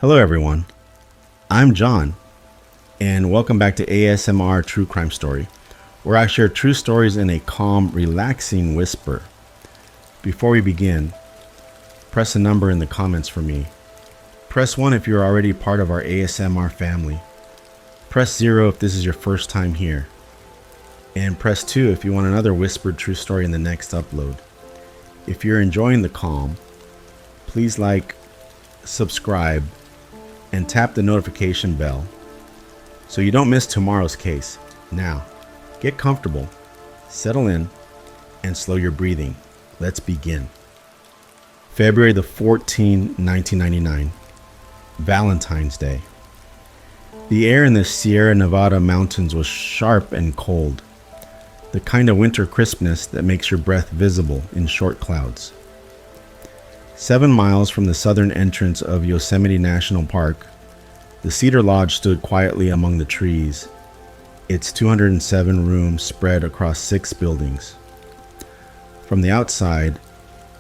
Hello, everyone. I'm John, and welcome back to ASMR True Crime Story, where I share true stories in a calm, relaxing whisper. Before we begin, press a number in the comments for me. Press 1 if you're already part of our ASMR family. Press 0 if this is your first time here. And press 2 if you want another whispered true story in the next upload. If you're enjoying the calm, please like, subscribe, and tap the notification bell so you don't miss tomorrow's case. Now, get comfortable, settle in, and slow your breathing. Let's begin. February the 14th, 1999, Valentine's Day. The air in the Sierra Nevada mountains was sharp and cold, the kind of winter crispness that makes your breath visible in short clouds. 7 miles from the southern entrance of Yosemite National Park, the Cedar Lodge stood quietly among the trees, its 207 rooms spread across 6 buildings. From the outside,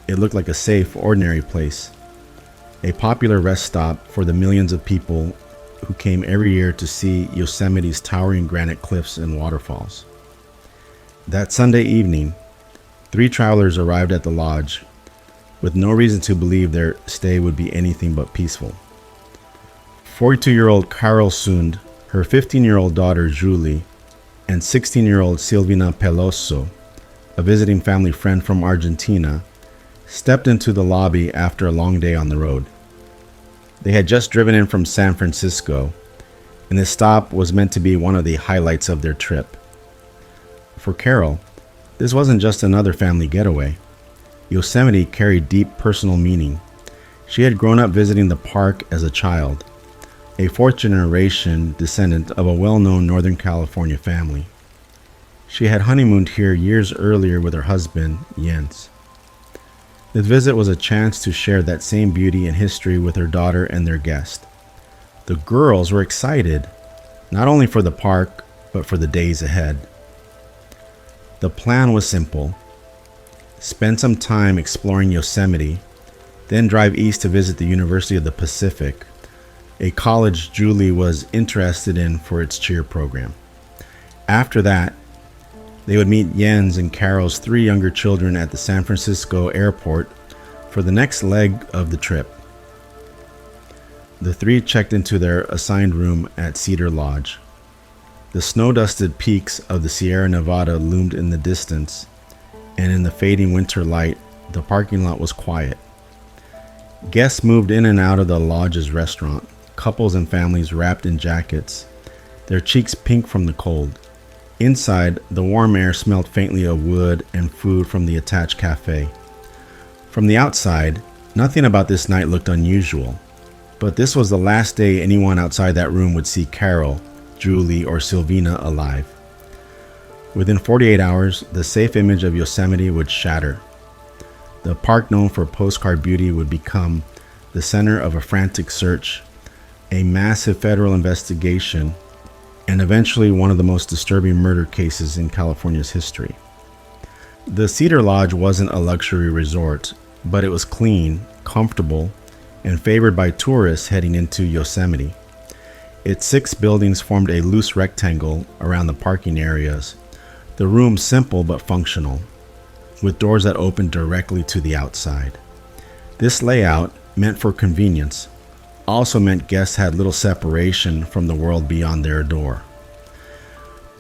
it looked like a safe, ordinary place, a popular rest stop for the millions of people who came every year to see Yosemite's towering granite cliffs and waterfalls. That Sunday evening, 3 travelers arrived at the lodge with no reason to believe their stay would be anything but peaceful. 42-year-old Carol Sund, her 15-year-old daughter Julie, and 16-year-old Silvina Peloso, a visiting family friend from Argentina, stepped into the lobby after a long day on the road. They had just driven in from San Francisco, and this stop was meant to be one of the highlights of their trip. For Carol, this wasn't just another family getaway. Yosemite carried deep personal meaning. She had grown up visiting the park as a child, a fourth-generation descendant of a well-known Northern California family. She had honeymooned here years earlier with her husband, Jens. This visit was a chance to share that same beauty and history with her daughter and their guest. The girls were excited, not only for the park, but for the days ahead. The plan was simple. Spend some time exploring Yosemite, then drive east to visit the University of the Pacific, a college Julie was interested in for its cheer program. After that, they would meet Jens and Carol's 3 younger children at the San Francisco airport for the next leg of the trip. The 3 checked into their assigned room at Cedar Lodge. The snow-dusted peaks of the Sierra Nevada loomed in the distance, and in the fading winter light, the parking lot was quiet. Guests moved in and out of the lodge's restaurant, couples and families wrapped in jackets, their cheeks pink from the cold. Inside, the warm air smelled faintly of wood and food from the attached cafe. From the outside, nothing about this night looked unusual, but this was the last day anyone outside that room would see Carol, Julie, or Silvina alive. Within 48 hours, the safe image of Yosemite would shatter. The park, known for postcard beauty, would become the center of a frantic search, a massive federal investigation, and eventually one of the most disturbing murder cases in California's history. The Cedar Lodge wasn't a luxury resort, but it was clean, comfortable, and favored by tourists heading into Yosemite. Its 6 buildings formed a loose rectangle around the parking areas, the rooms simple but functional, with doors that opened directly to the outside. This layout, meant for convenience, also meant guests had little separation from the world beyond their door.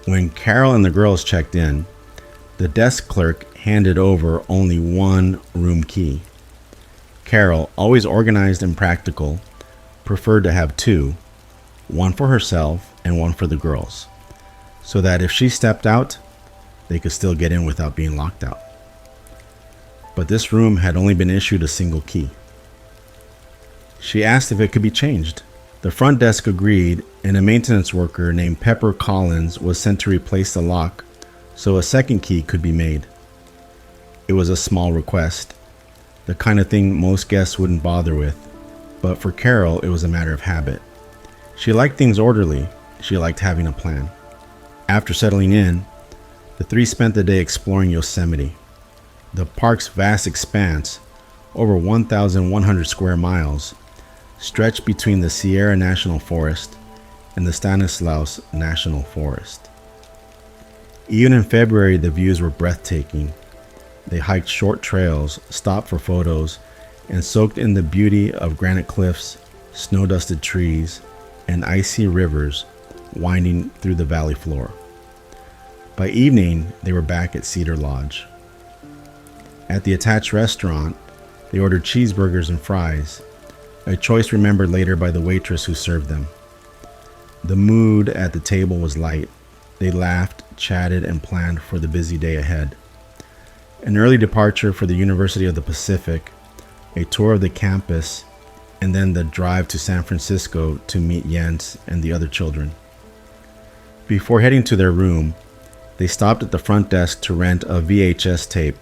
When Carol and the girls checked in, the desk clerk handed over only 1 room key. Carol, always organized and practical, preferred to have 2, one for herself and one for the girls, so that if she stepped out, they could still get in without being locked out. But this room had only been issued a single key. She asked if it could be changed. The front desk agreed, and a maintenance worker named Pepper Collins was sent to replace the lock so a second key could be made. It was a small request, the kind of thing most guests wouldn't bother with, but for Carol, it was a matter of habit. She liked things orderly. She liked having a plan. After settling in, the 3 spent the day exploring Yosemite. The park's vast expanse, over 1,100 square miles, stretched between the Sierra National Forest and the Stanislaus National Forest. Even in February, the views were breathtaking. They hiked short trails, stopped for photos, and soaked in the beauty of granite cliffs, snow-dusted trees, and icy rivers winding through the valley floor. By evening, they were back at Cedar Lodge. At the attached restaurant, they ordered cheeseburgers and fries, a choice remembered later by the waitress who served them. The mood at the table was light. They laughed, chatted, and planned for the busy day ahead. An early departure for the University of the Pacific, a tour of the campus, and then the drive to San Francisco to meet Jens and the other children. Before heading to their room, they stopped at the front desk to rent a VHS tape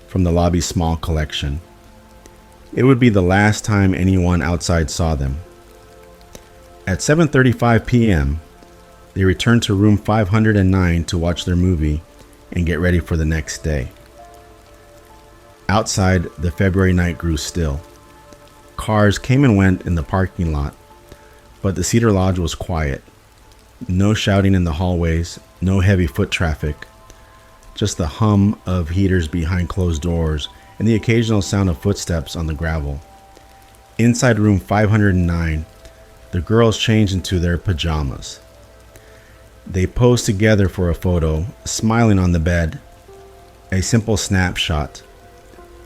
from the lobby's small collection. It would be the last time anyone outside saw them. At 7:35 p.m., they returned to room 509 to watch their movie and get ready for the next day. Outside, the February night grew still. Cars came and went in the parking lot, but the Cedar Lodge was quiet. No shouting in the hallways, no heavy foot traffic, just the hum of heaters behind closed doors and the occasional sound of footsteps on the gravel. Inside room 509, the girls changed into their pajamas. They posed together for a photo, smiling on the bed. A simple snapshot,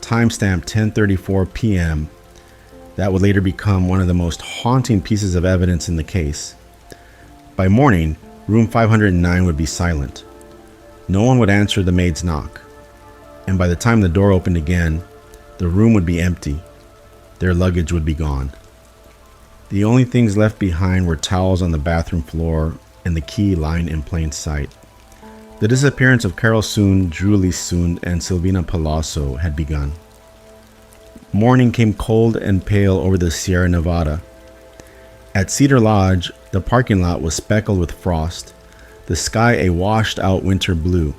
timestamp 10:34 p.m. That would later become one of the most haunting pieces of evidence in the case. By morning, room 509 would be silent. No one would answer the maid's knock. And by the time the door opened again, the room would be empty. Their luggage would be gone. The only things left behind were towels on the bathroom floor and the key lying in plain sight. The disappearance of Carol Sund, Julie Sund, and Silvina Palazzo had begun. Morning came cold and pale over the Sierra Nevada. At Cedar Lodge, the parking lot was speckled with frost, the sky a washed-out winter blue.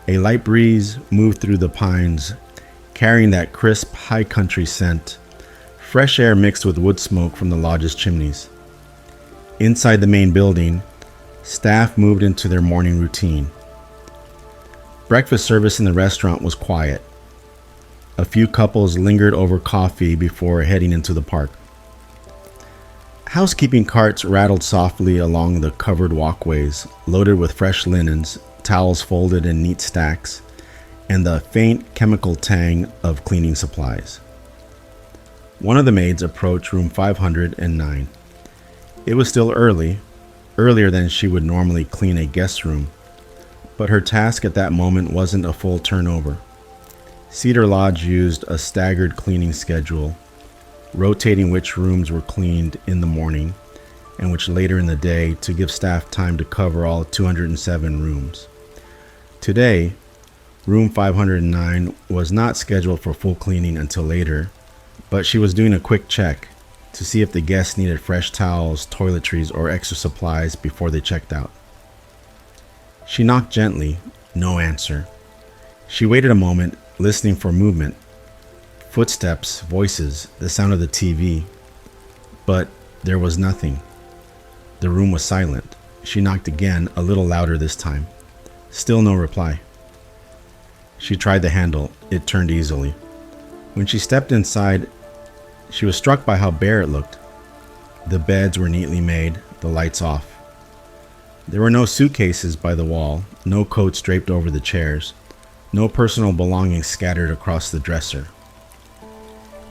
A light breeze moved through the pines, carrying that crisp, high-country scent, fresh air mixed with wood smoke from the lodge's chimneys. Inside the main building, staff moved into their morning routine. Breakfast service in the restaurant was quiet. A few couples lingered over coffee before heading into the park. Housekeeping carts rattled softly along the covered walkways, loaded with fresh linens, towels folded in neat stacks, and the faint chemical tang of cleaning supplies. One of the maids approached room 509. It was still early, earlier than she would normally clean a guest room, but her task at that moment wasn't a full turnover. Cedar Lodge used a staggered cleaning schedule, rotating which rooms were cleaned in the morning and which later in the day to give staff time to cover all 207 rooms. Today, room 509 was not scheduled for full cleaning until later, but she was doing a quick check to see if the guests needed fresh towels, toiletries, or extra supplies before they checked out. She knocked gently, no answer. She waited a moment, listening for movement, footsteps, voices, the sound of the TV, but there was nothing. The room was silent. She knocked again, a little louder this time. Still no reply. She tried the handle. It turned easily. When she stepped inside, she was struck by how bare it looked. The beds were neatly made, the lights off. There were no suitcases by the wall, no coats draped over the chairs, no personal belongings scattered across the dresser.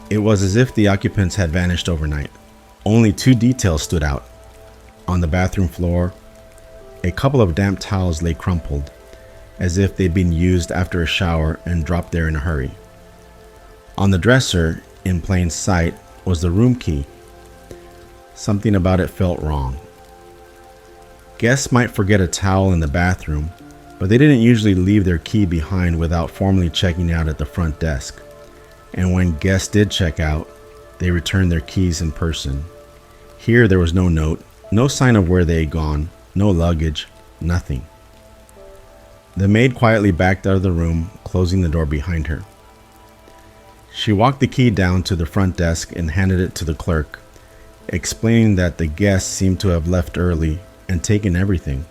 It was as if the occupants had vanished overnight. Only two details stood out. On the bathroom floor, a couple of damp towels lay crumpled, as if they'd been used after a shower and dropped there in a hurry. On the dresser, in plain sight, was the room key. Something about it felt wrong. Guests might forget a towel in the bathroom, but they didn't usually leave their key behind without formally checking out at the front desk. And when guests did check out, they returned their keys in person. Here there was no note, no sign of where they had gone, no luggage, nothing. The maid quietly backed out of the room, closing the door behind her. She walked the key down to the front desk and handed it to the clerk, explaining that the guests seemed to have left early and taken everything.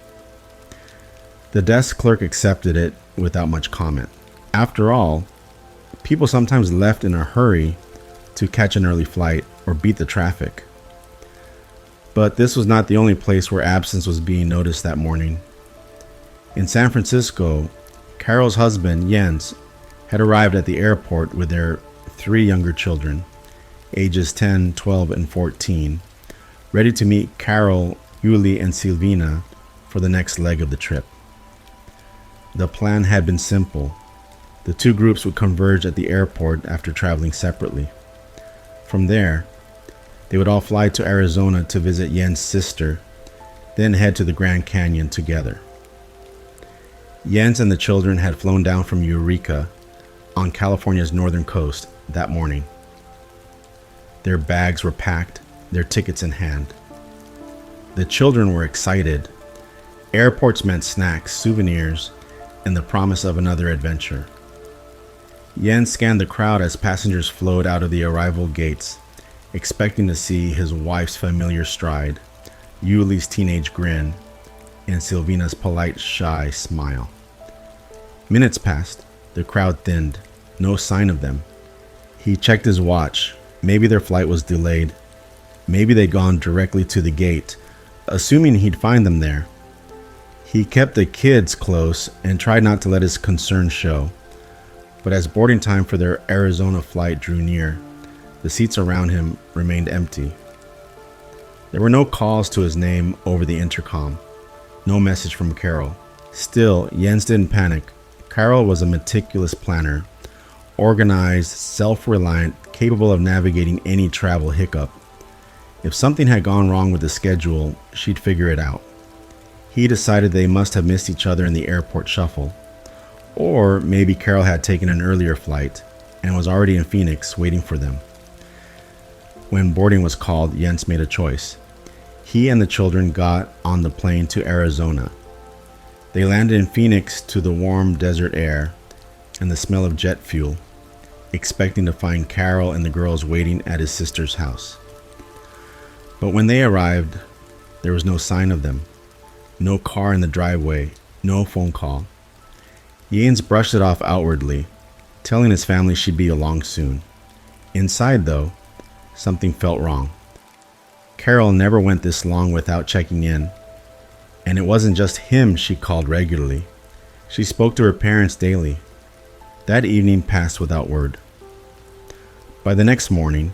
The desk clerk accepted it without much comment. After all, people sometimes left in a hurry to catch an early flight or beat the traffic. But this was not the only place where absence was being noticed that morning. In San Francisco, Carol's husband, Jens, had arrived at the airport with their 3 younger children, ages 10, 12, and 14, ready to meet Carol, Yuli, and Silvina for the next leg of the trip. The plan had been simple. The 2 groups would converge at the airport after traveling separately. From there, they would all fly to Arizona to visit Jens' sister, then head to the Grand Canyon together. Jens and the children had flown down from Eureka on California's northern coast that morning. Their bags were packed, their tickets in hand. The children were excited. Airports meant snacks, souvenirs, and the promise of another adventure. Jens scanned the crowd as passengers flowed out of the arrival gates, expecting to see his wife's familiar stride, Yuli's teenage grin, and Silvina's polite, shy smile. Minutes passed. The crowd thinned. No sign of them. He checked his watch. Maybe their flight was delayed. Maybe they'd gone directly to the gate, assuming he'd find them there. He kept the kids close and tried not to let his concern show. But as boarding time for their Arizona flight drew near, the seats around him remained empty. There were no calls to his name over the intercom. No message from Carol. Still, Jens didn't panic. Carol was a meticulous planner, organized, self-reliant, capable of navigating any travel hiccup. If something had gone wrong with the schedule, she'd figure it out. He decided they must have missed each other in the airport shuffle. Or maybe Carol had taken an earlier flight and was already in Phoenix waiting for them. When boarding was called, Jens made a choice. He and the children got on the plane to Arizona. They landed in Phoenix to the warm desert air and the smell of jet fuel, expecting to find Carol and the girls waiting at his sister's house. But when they arrived, there was no sign of them. No car in the driveway, no phone call. Jens brushed it off outwardly, telling his family she'd be along soon. Inside, though, something felt wrong. Carol never went this long without checking in, and it wasn't just him she called regularly. She spoke to her parents daily. That evening passed without word. By the next morning,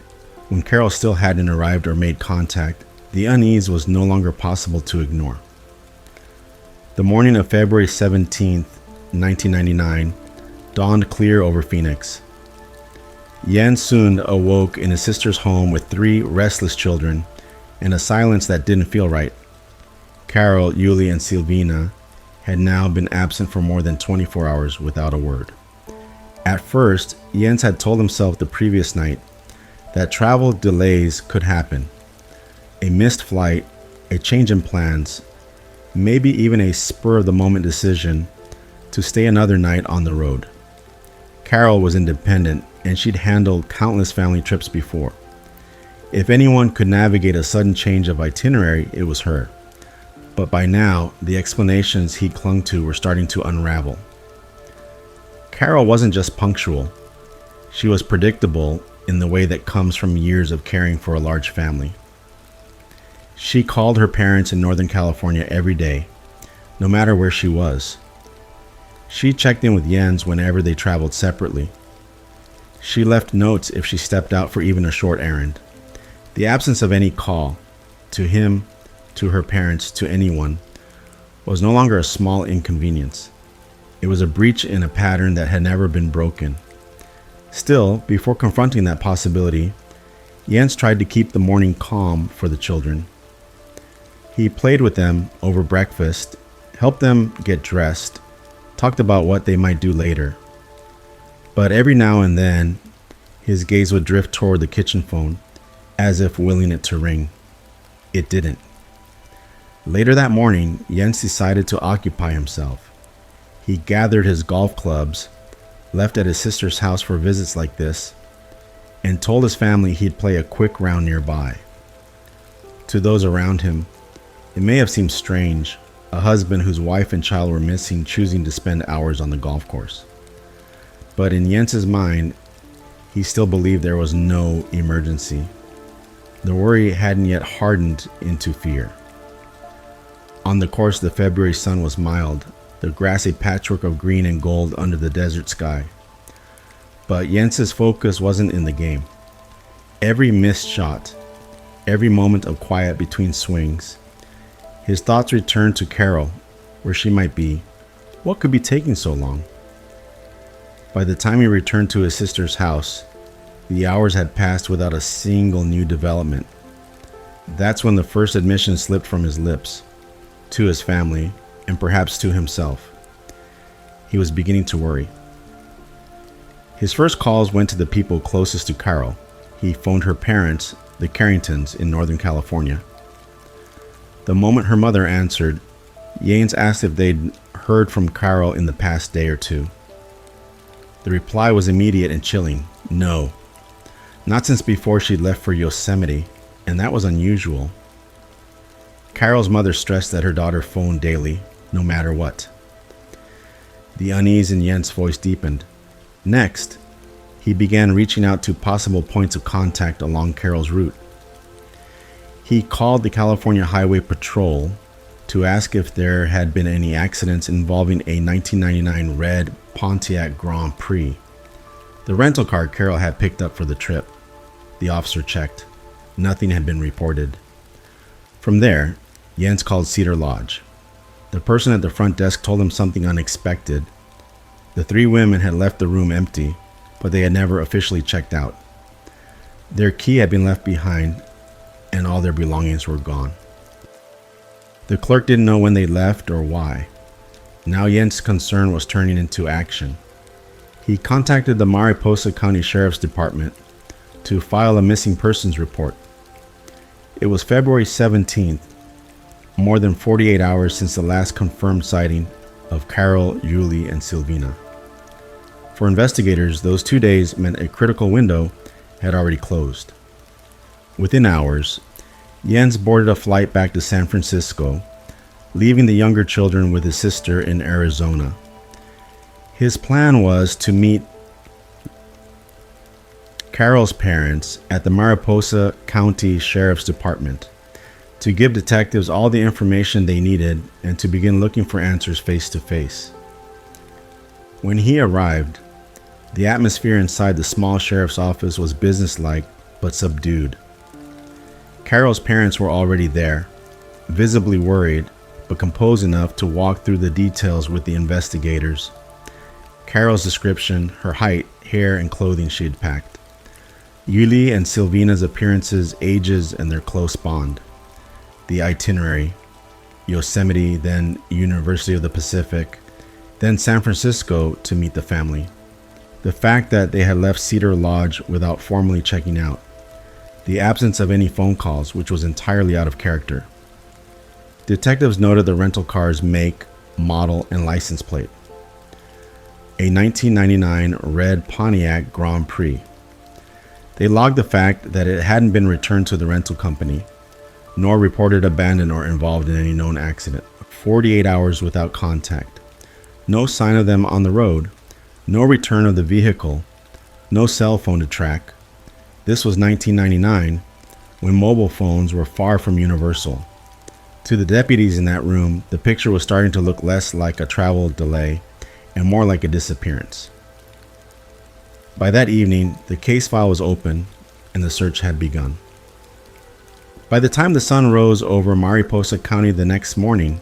when Carol still hadn't arrived or made contact, the unease was no longer possible to ignore. The morning of February 17th, 1999, dawned clear over Phoenix. Jens soon awoke in his sister's home with 3 restless children and a silence that didn't feel right. Carol, Yuli, and Silvina had now been absent for more than 24 hours without a word. At first, Jens had told himself the previous night that travel delays could happen. A missed flight, a change in plans, maybe even a spur-of-the-moment decision to stay another night on the road. Carol was independent, and she'd handled countless family trips before. If anyone could navigate a sudden change of itinerary, it was her. But by now, the explanations he clung to were starting to unravel. Carol wasn't just punctual. She was predictable in the way that comes from years of caring for a large family. She called her parents in Northern California every day, no matter where she was. She checked in with Jens whenever they traveled separately. She left notes if she stepped out for even a short errand. The absence of any call, to him, to her parents, to anyone, was no longer a small inconvenience. It was a breach in a pattern that had never been broken. Still, before confronting that possibility, Jens tried to keep the morning calm for the children. He played with them over breakfast, helped them get dressed, talked about what they might do later. But every now and then, his gaze would drift toward the kitchen phone, as if willing it to ring. It didn't. Later that morning, Jens decided to occupy himself. He gathered his golf clubs, left at his sister's house for visits like this, and told his family he'd play a quick round nearby. To those around him, it may have seemed strange, a husband whose wife and child were missing choosing to spend hours on the golf course. But in Jens's mind, he still believed there was no emergency. The worry hadn't yet hardened into fear. On the course, the February sun was mild, the grass a patchwork of green and gold under the desert sky. But Jens's focus wasn't in the game. Every missed shot, every moment of quiet between swings, his thoughts returned to Carol, where she might be. What could be taking so long? By the time he returned to his sister's house, the hours had passed without a single new development. That's when the first admission slipped from his lips, to his family, and perhaps to himself. He was beginning to worry. His first calls went to the people closest to Carol. He phoned her parents, the Carringtons, in Northern California. The moment her mother answered, Jens asked if they'd heard from Carol in the past day or two. The reply was immediate and chilling. No. Not since before she'd left for Yosemite, and that was unusual. Carol's mother stressed that her daughter phoned daily, no matter what. The unease in Jens' voice deepened. Next, he began reaching out to possible points of contact along Carol's route. He called the California Highway Patrol to ask if there had been any accidents involving a 1999 red Pontiac Grand Prix, the rental car Carol had picked up for the trip. The officer checked. Nothing had been reported. From there, Jens called Cedar Lodge. The person at the front desk told him something unexpected. The three women had left the room empty, but they had never officially checked out. Their key had been left behind, and all their belongings were gone. The clerk didn't know when they left or why. Now Jens' concern was turning into action. He contacted the Mariposa County Sheriff's Department to file a missing persons report. It was February 17th, more than 48 hours since the last confirmed sighting of Carol, Julie, and Silvina. For investigators, those 2 days meant a critical window had already closed. Within hours, Jens boarded a flight back to San Francisco, leaving the younger children with his sister in Arizona. His plan was to meet Carol's parents at the Mariposa County Sheriff's Department, to give detectives all the information they needed and to begin looking for answers face to face. When he arrived, the atmosphere inside the small sheriff's office was businesslike but subdued. Carol's parents were already there, visibly worried, but composed enough to walk through the details with the investigators. Carol's description, her height, hair, and clothing she had packed. Julie and Silvina's appearances, ages, and their close bond. The itinerary: Yosemite, then University of the Pacific, then San Francisco to meet the family. The fact that they had left Cedar Lodge without formally checking out. The absence of any phone calls, which was entirely out of character. Detectives noted the rental car's make, model, and license plate. A 1999 red Pontiac Grand Prix. They logged the fact that it hadn't been returned to the rental company, nor reported abandoned or involved in any known accident. 48 hours without contact. No sign of them on the road. No return of the vehicle. No cell phone to track. This was 1999, when mobile phones were far from universal. To the deputies in that room, the picture was starting to look less like a travel delay and more like a disappearance. By that evening, the case file was open and the search had begun. By the time the sun rose over Mariposa County the next morning,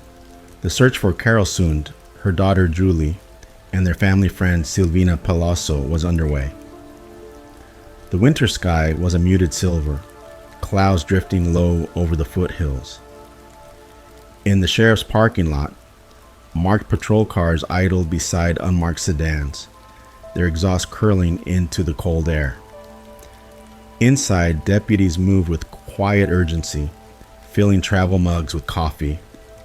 the search for Carol Sund, her daughter Julie, and their family friend Silvina Palazzo was underway. The winter sky was a muted silver, clouds drifting low over the foothills. In the sheriff's parking lot, marked patrol cars idled beside unmarked sedans, their exhaust curling into the cold air. Inside, deputies moved with quiet urgency, filling travel mugs with coffee,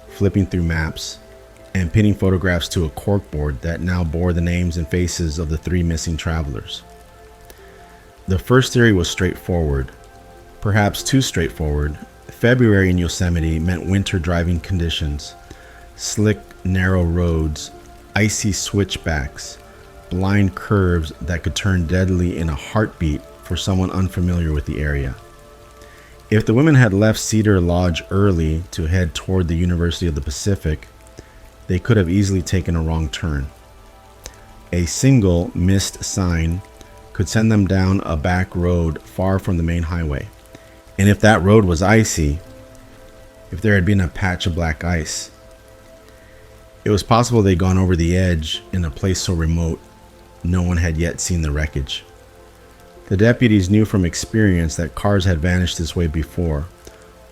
flipping through maps, and pinning photographs to a corkboard that now bore the names and faces of the three missing travelers. The first theory was straightforward, perhaps too straightforward. February in Yosemite meant winter driving conditions, slick, narrow roads, icy switchbacks, blind curves that could turn deadly in a heartbeat for someone unfamiliar with the area. If the women had left Cedar Lodge early to head toward the University of the Pacific, they could have easily taken a wrong turn. A single missed sign could send them down a back road far from the main highway. And if that road was icy, if there had been a patch of black ice, it was possible they'd gone over the edge in a place so remote no one had yet seen the wreckage. The deputies knew from experience that cars had vanished this way before,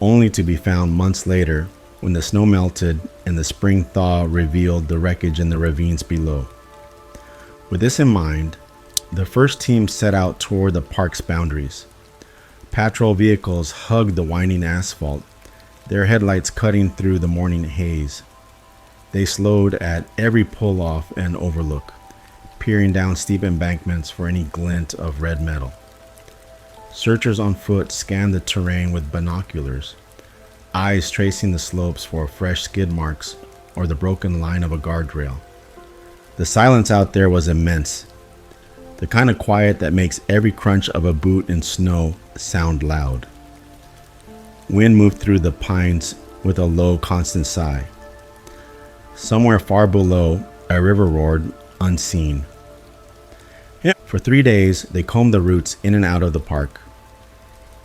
only to be found months later when the snow melted and the spring thaw revealed the wreckage in the ravines below. With this in mind, the first team set out toward the park's boundaries. Patrol vehicles hugged the winding asphalt, their headlights cutting through the morning haze. They slowed at every pull-off and overlook, peering down steep embankments for any glint of red metal. Searchers on foot scanned the terrain with binoculars, eyes tracing the slopes for fresh skid marks or the broken line of a guardrail. The silence out there was immense, the kind of quiet that makes every crunch of a boot in snow sound loud. Wind moved through the pines with a low, constant sigh. Somewhere far below, a river roared, unseen. For 3 days, they combed the routes in and out of the park.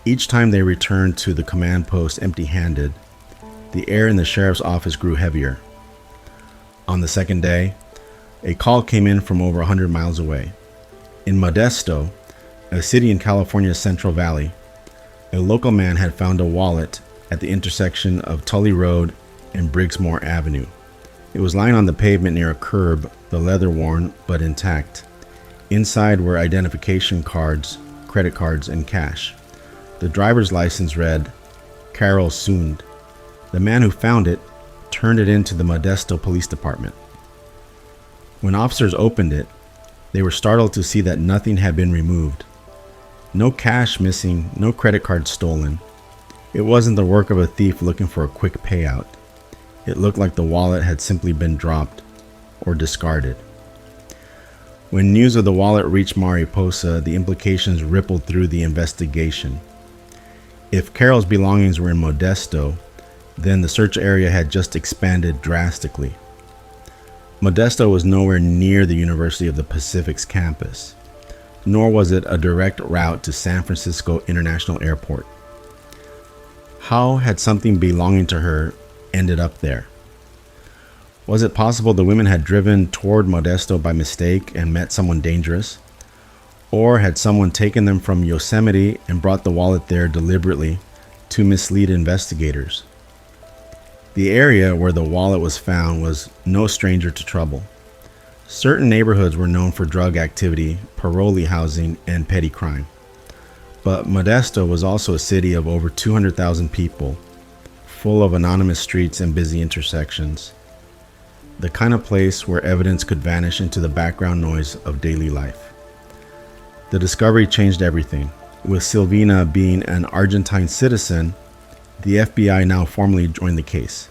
Each time they returned to the command post empty-handed, the air in the sheriff's office grew heavier. On the second day, a call came in from over 100 miles away. In Modesto, a city in California's Central Valley, a local man had found a wallet at the intersection of Tully Road and Briggsmore Avenue. It was lying on the pavement near a curb, the leather worn but intact. Inside were identification cards, credit cards, and cash. The driver's license read, Carol Sund. The man who found it turned it into the Modesto Police Department. When officers opened it, they were startled to see that nothing had been removed. No cash missing, no credit card stolen. It wasn't the work of a thief looking for a quick payout. It looked like the wallet had simply been dropped or discarded. When news of the wallet reached Mariposa, the implications rippled through the investigation. If Carol's belongings were in Modesto, then the search area had just expanded drastically. Modesto was nowhere near the University of the Pacific's campus, nor was it a direct route to San Francisco International Airport. How had something belonging to her ended up there? Was it possible the women had driven toward Modesto by mistake and met someone dangerous? Or had someone taken them from Yosemite and brought the wallet there deliberately to mislead investigators? The area where the wallet was found was no stranger to trouble. Certain neighborhoods were known for drug activity, parolee housing, and petty crime. But Modesto was also a city of over 200,000 people, full of anonymous streets and busy intersections. The kind of place where evidence could vanish into the background noise of daily life. The discovery changed everything. With Silvina being an Argentine citizen, the FBI now formally joined the case.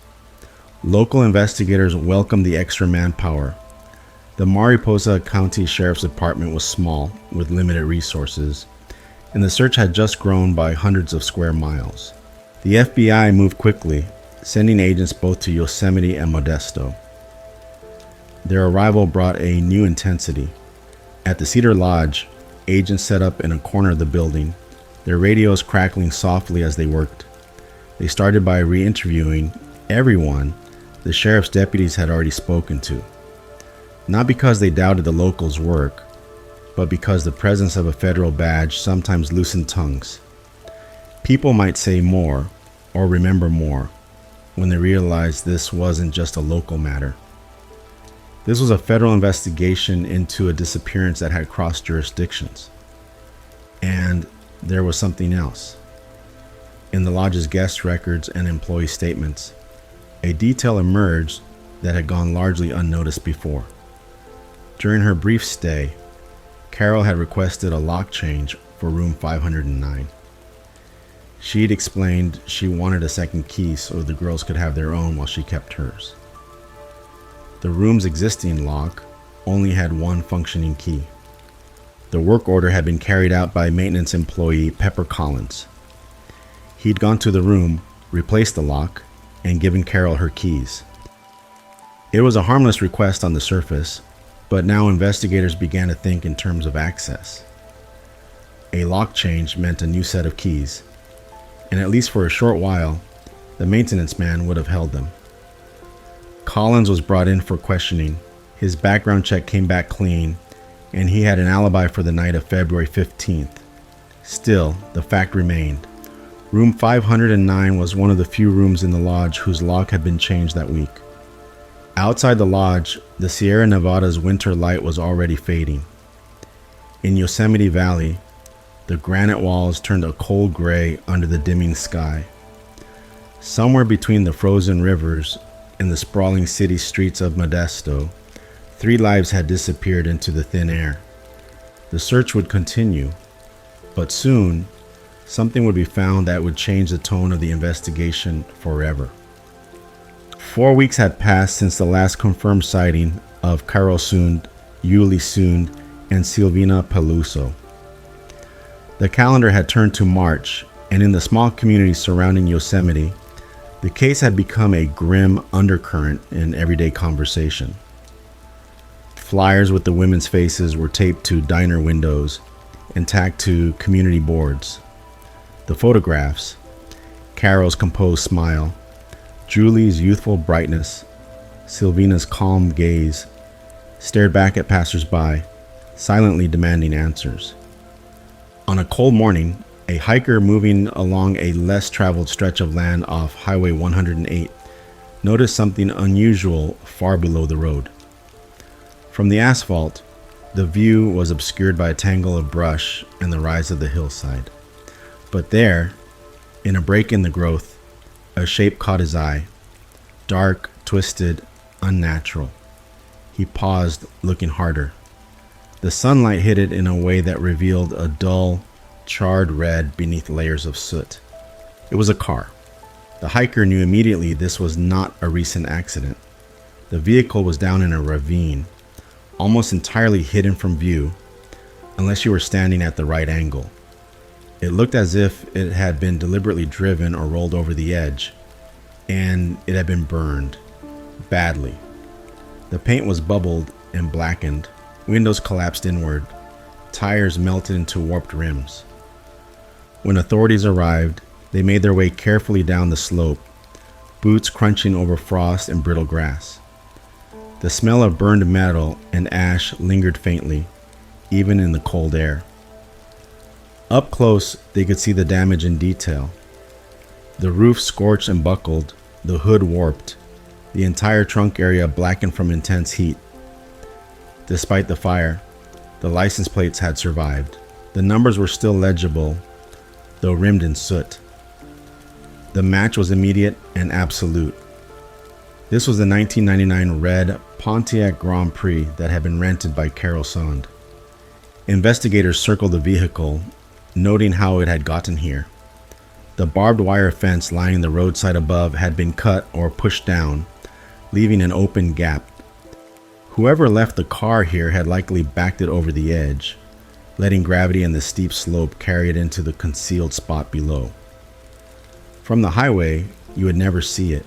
Local investigators welcomed the extra manpower. The Mariposa County Sheriff's Department was small, with limited resources, and the search had just grown by hundreds of square miles. The FBI moved quickly, sending agents both to Yosemite and Modesto. Their arrival brought a new intensity. At the Cedar Lodge, agents set up in a corner of the building, their radios crackling softly as they worked. They started by re-interviewing everyone the sheriff's deputies had already spoken to. Not because they doubted the locals' work, but because the presence of a federal badge sometimes loosened tongues. People might say more, or remember more, when they realized this wasn't just a local matter. This was a federal investigation into a disappearance that had crossed jurisdictions. And there was something else. In the lodge's guest records and employee statements, a detail emerged that had gone largely unnoticed before. During her brief stay, Carol had requested a lock change for room 509. She'd explained she wanted a second key so the girls could have their own while she kept hers. The room's existing lock only had one functioning key. The work order had been carried out by maintenance employee Pepper Collins. He'd gone to the room, replaced the lock, and given Carol her keys. It was a harmless request on the surface, but now investigators began to think in terms of access. A lock change meant a new set of keys, and at least for a short while, the maintenance man would have held them. Collins was brought in for questioning. His background check came back clean, and he had an alibi for the night of February 15th. Still, the fact remained. Room 509 was one of the few rooms in the lodge whose lock had been changed that week. Outside the lodge, the Sierra Nevada's winter light was already fading. In Yosemite Valley, the granite walls turned a cold gray under the dimming sky. Somewhere between the frozen rivers and the sprawling city streets of Modesto, 3 lives had disappeared into the thin air. The search would continue, but soon, something would be found that would change the tone of the investigation forever. 4 weeks had passed since the last confirmed sighting of Carol Sund, Yuli Sund, and Silvina Peluso. The calendar had turned to March, and in the small community surrounding Yosemite, the case had become a grim undercurrent in everyday conversation. Flyers with the women's faces were taped to diner windows and tacked to community boards. The photographs, Carol's composed smile, Julie's youthful brightness, Silvina's calm gaze, stared back at passersby, silently demanding answers. On a cold morning, a hiker moving along a less traveled stretch of land off Highway 108 noticed something unusual far below the road. From the asphalt, the view was obscured by a tangle of brush and the rise of the hillside. But there, in a break in the growth, a shape caught his eye. Dark, twisted, unnatural. He paused, looking harder. The sunlight hit it in a way that revealed a dull, charred red beneath layers of soot. It was a car. The hiker knew immediately this was not a recent accident. The vehicle was down in a ravine, almost entirely hidden from view, unless you were standing at the right angle. It looked as if it had been deliberately driven or rolled over the edge, and it had been burned, badly. The paint was bubbled and blackened, windows collapsed inward, tires melted into warped rims. When authorities arrived, they made their way carefully down the slope, boots crunching over frost and brittle grass. The smell of burned metal and ash lingered faintly, even in the cold air. Up close, they could see the damage in detail. The roof scorched and buckled, the hood warped, the entire trunk area blackened from intense heat. Despite the fire, the license plates had survived. The numbers were still legible, though rimmed in soot. The match was immediate and absolute. This was the 1999 red Pontiac Grand Prix that had been rented by Carol Sund. Investigators circled the vehicle, noting how it had gotten here. The barbed wire fence lining the roadside above had been cut or pushed down, leaving an open gap. Whoever left the car here had likely backed it over the edge, letting gravity and the steep slope carry it into the concealed spot below. From the highway, you would never see it.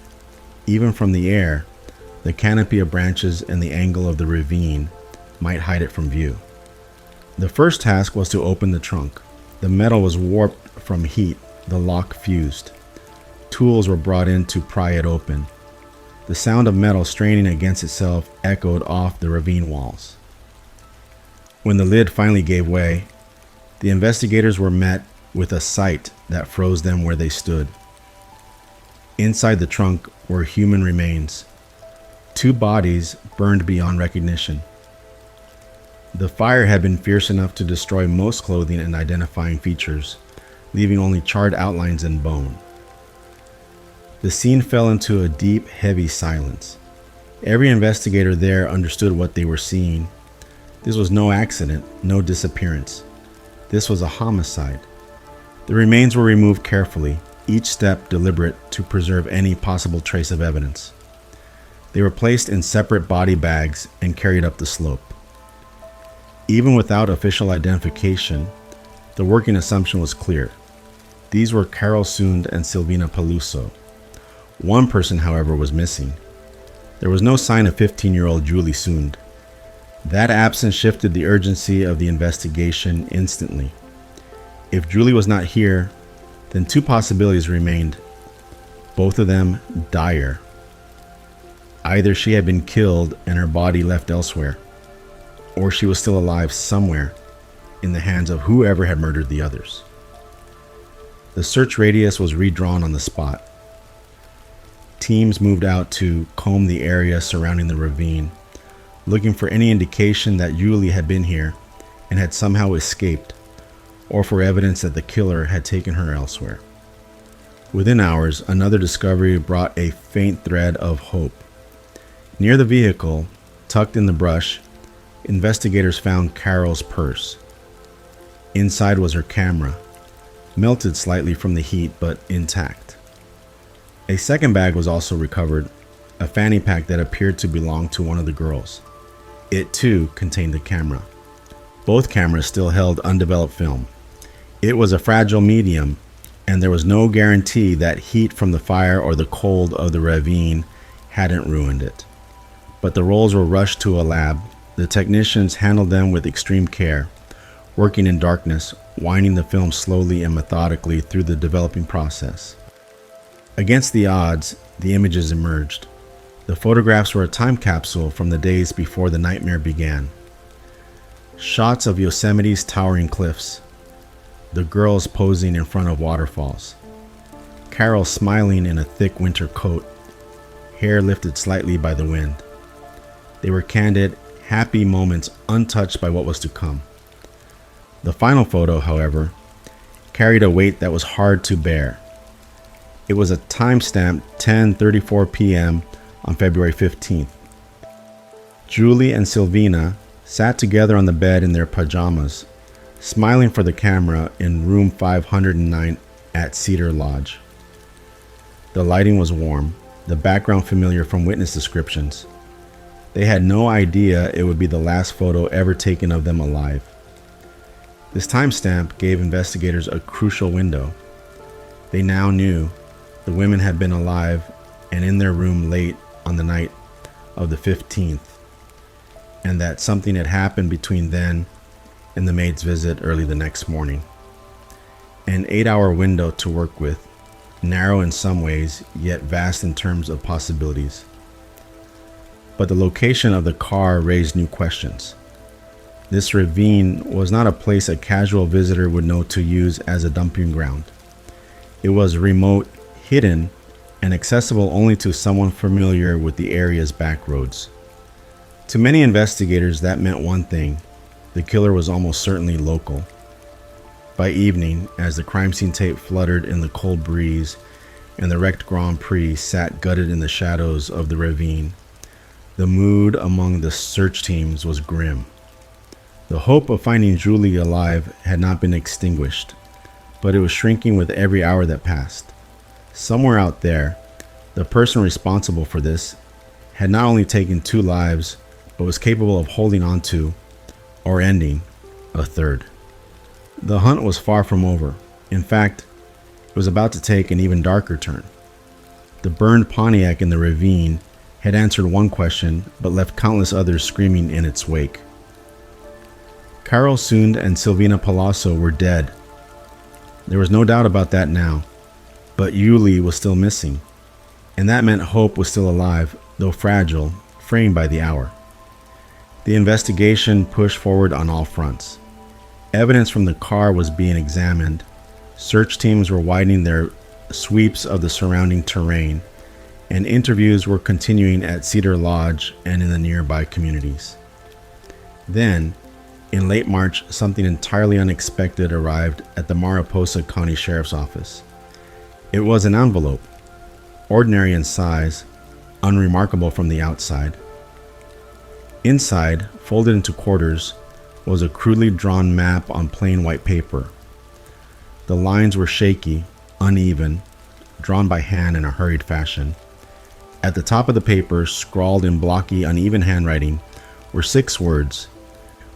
Even from the air, the canopy of branches and the angle of the ravine might hide it from view. The first task was to open the trunk. The metal was warped from heat, the lock fused. Tools were brought in to pry it open. The sound of metal straining against itself echoed off the ravine walls. When the lid finally gave way, the investigators were met with a sight that froze them where they stood. Inside the trunk were human remains. 2 bodies burned beyond recognition. The fire had been fierce enough to destroy most clothing and identifying features, leaving only charred outlines and bone. The scene fell into a deep, heavy silence. Every investigator there understood what they were seeing. This was no accident, no disappearance. This was a homicide. The remains were removed carefully, each step deliberate to preserve any possible trace of evidence. They were placed in separate body bags and carried up the slope. Even without official identification, the working assumption was clear. These were Carol Sund and Silvina Peluso. One person, however, was missing. There was no sign of 15-year-old Julie Sund. That absence shifted the urgency of the investigation instantly. If Julie was not here, then two possibilities remained, both of them dire. Either she had been killed and her body left elsewhere, or she was still alive somewhere in the hands of whoever had murdered the others. The search radius was redrawn on the spot. Teams moved out to comb the area surrounding the ravine, looking for any indication that Julie had been here and had somehow escaped, or for evidence that the killer had taken her elsewhere. Within hours, another discovery brought a faint thread of hope. Near the vehicle, tucked in the brush, investigators found Carol's purse. Inside was her camera, melted slightly from the heat but intact. A second bag was also recovered, a fanny pack that appeared to belong to one of the girls. It too contained the camera. Both cameras still held undeveloped film. It was a fragile medium, and there was no guarantee that heat from the fire or the cold of the ravine hadn't ruined it. But the rolls were rushed to a lab. The technicians handled them with extreme care, working in darkness, winding the film slowly and methodically through the developing process. Against the odds, the images emerged. The photographs were a time capsule from the days before the nightmare began. Shots of Yosemite's towering cliffs, the girls posing in front of waterfalls, Carol smiling in a thick winter coat, hair lifted slightly by the wind. They were candid, happy moments untouched by what was to come. The final photo, however, carried a weight that was hard to bear. It was a time-stamped 10:34 p.m. on February 15th. Julie and Silvina sat together on the bed in their pajamas, smiling for the camera in room 509 at Cedar Lodge. The lighting was warm, the background familiar from witness descriptions. They had no idea it would be the last photo ever taken of them alive. This timestamp gave investigators a crucial window. They now knew the women had been alive and in their room late on the night of the 15th, and that something had happened between then and the maid's visit early the next morning. An 8-hour window to work with, narrow in some ways, yet vast in terms of possibilities. But the location of the car raised new questions. This ravine was not a place a casual visitor would know to use as a dumping ground. It was remote, hidden, and accessible only to someone familiar with the area's back roads. To many investigators, that meant one thing: the killer was almost certainly local. By evening, as the crime scene tape fluttered in the cold breeze and the wrecked Grand Prix sat gutted in the shadows of the ravine, the mood among the search teams was grim. The hope of finding Julie alive had not been extinguished, but it was shrinking with every hour that passed. Somewhere out there, the person responsible for this had not only taken 2 lives, but was capable of holding on to, or ending, a third. The hunt was far from over. In fact, it was about to take an even darker turn. The burned Pontiac in the ravine had answered one question, but left countless others screaming in its wake. Carol Sund and Silvina Palazzo were dead. There was no doubt about that now, but Julie was still missing, and that meant hope was still alive, though fragile, framed by the hour. The investigation pushed forward on all fronts. Evidence from the car was being examined. Search teams were widening their sweeps of the surrounding terrain, and interviews were continuing at Cedar Lodge and in the nearby communities. Then, in late March, something entirely unexpected arrived at the Mariposa County Sheriff's Office. It was an envelope, ordinary in size, unremarkable from the outside. Inside, folded into quarters, was a crudely drawn map on plain white paper. The lines were shaky, uneven, drawn by hand in a hurried fashion. At the top of the paper, scrawled in blocky, uneven handwriting, were 6 words.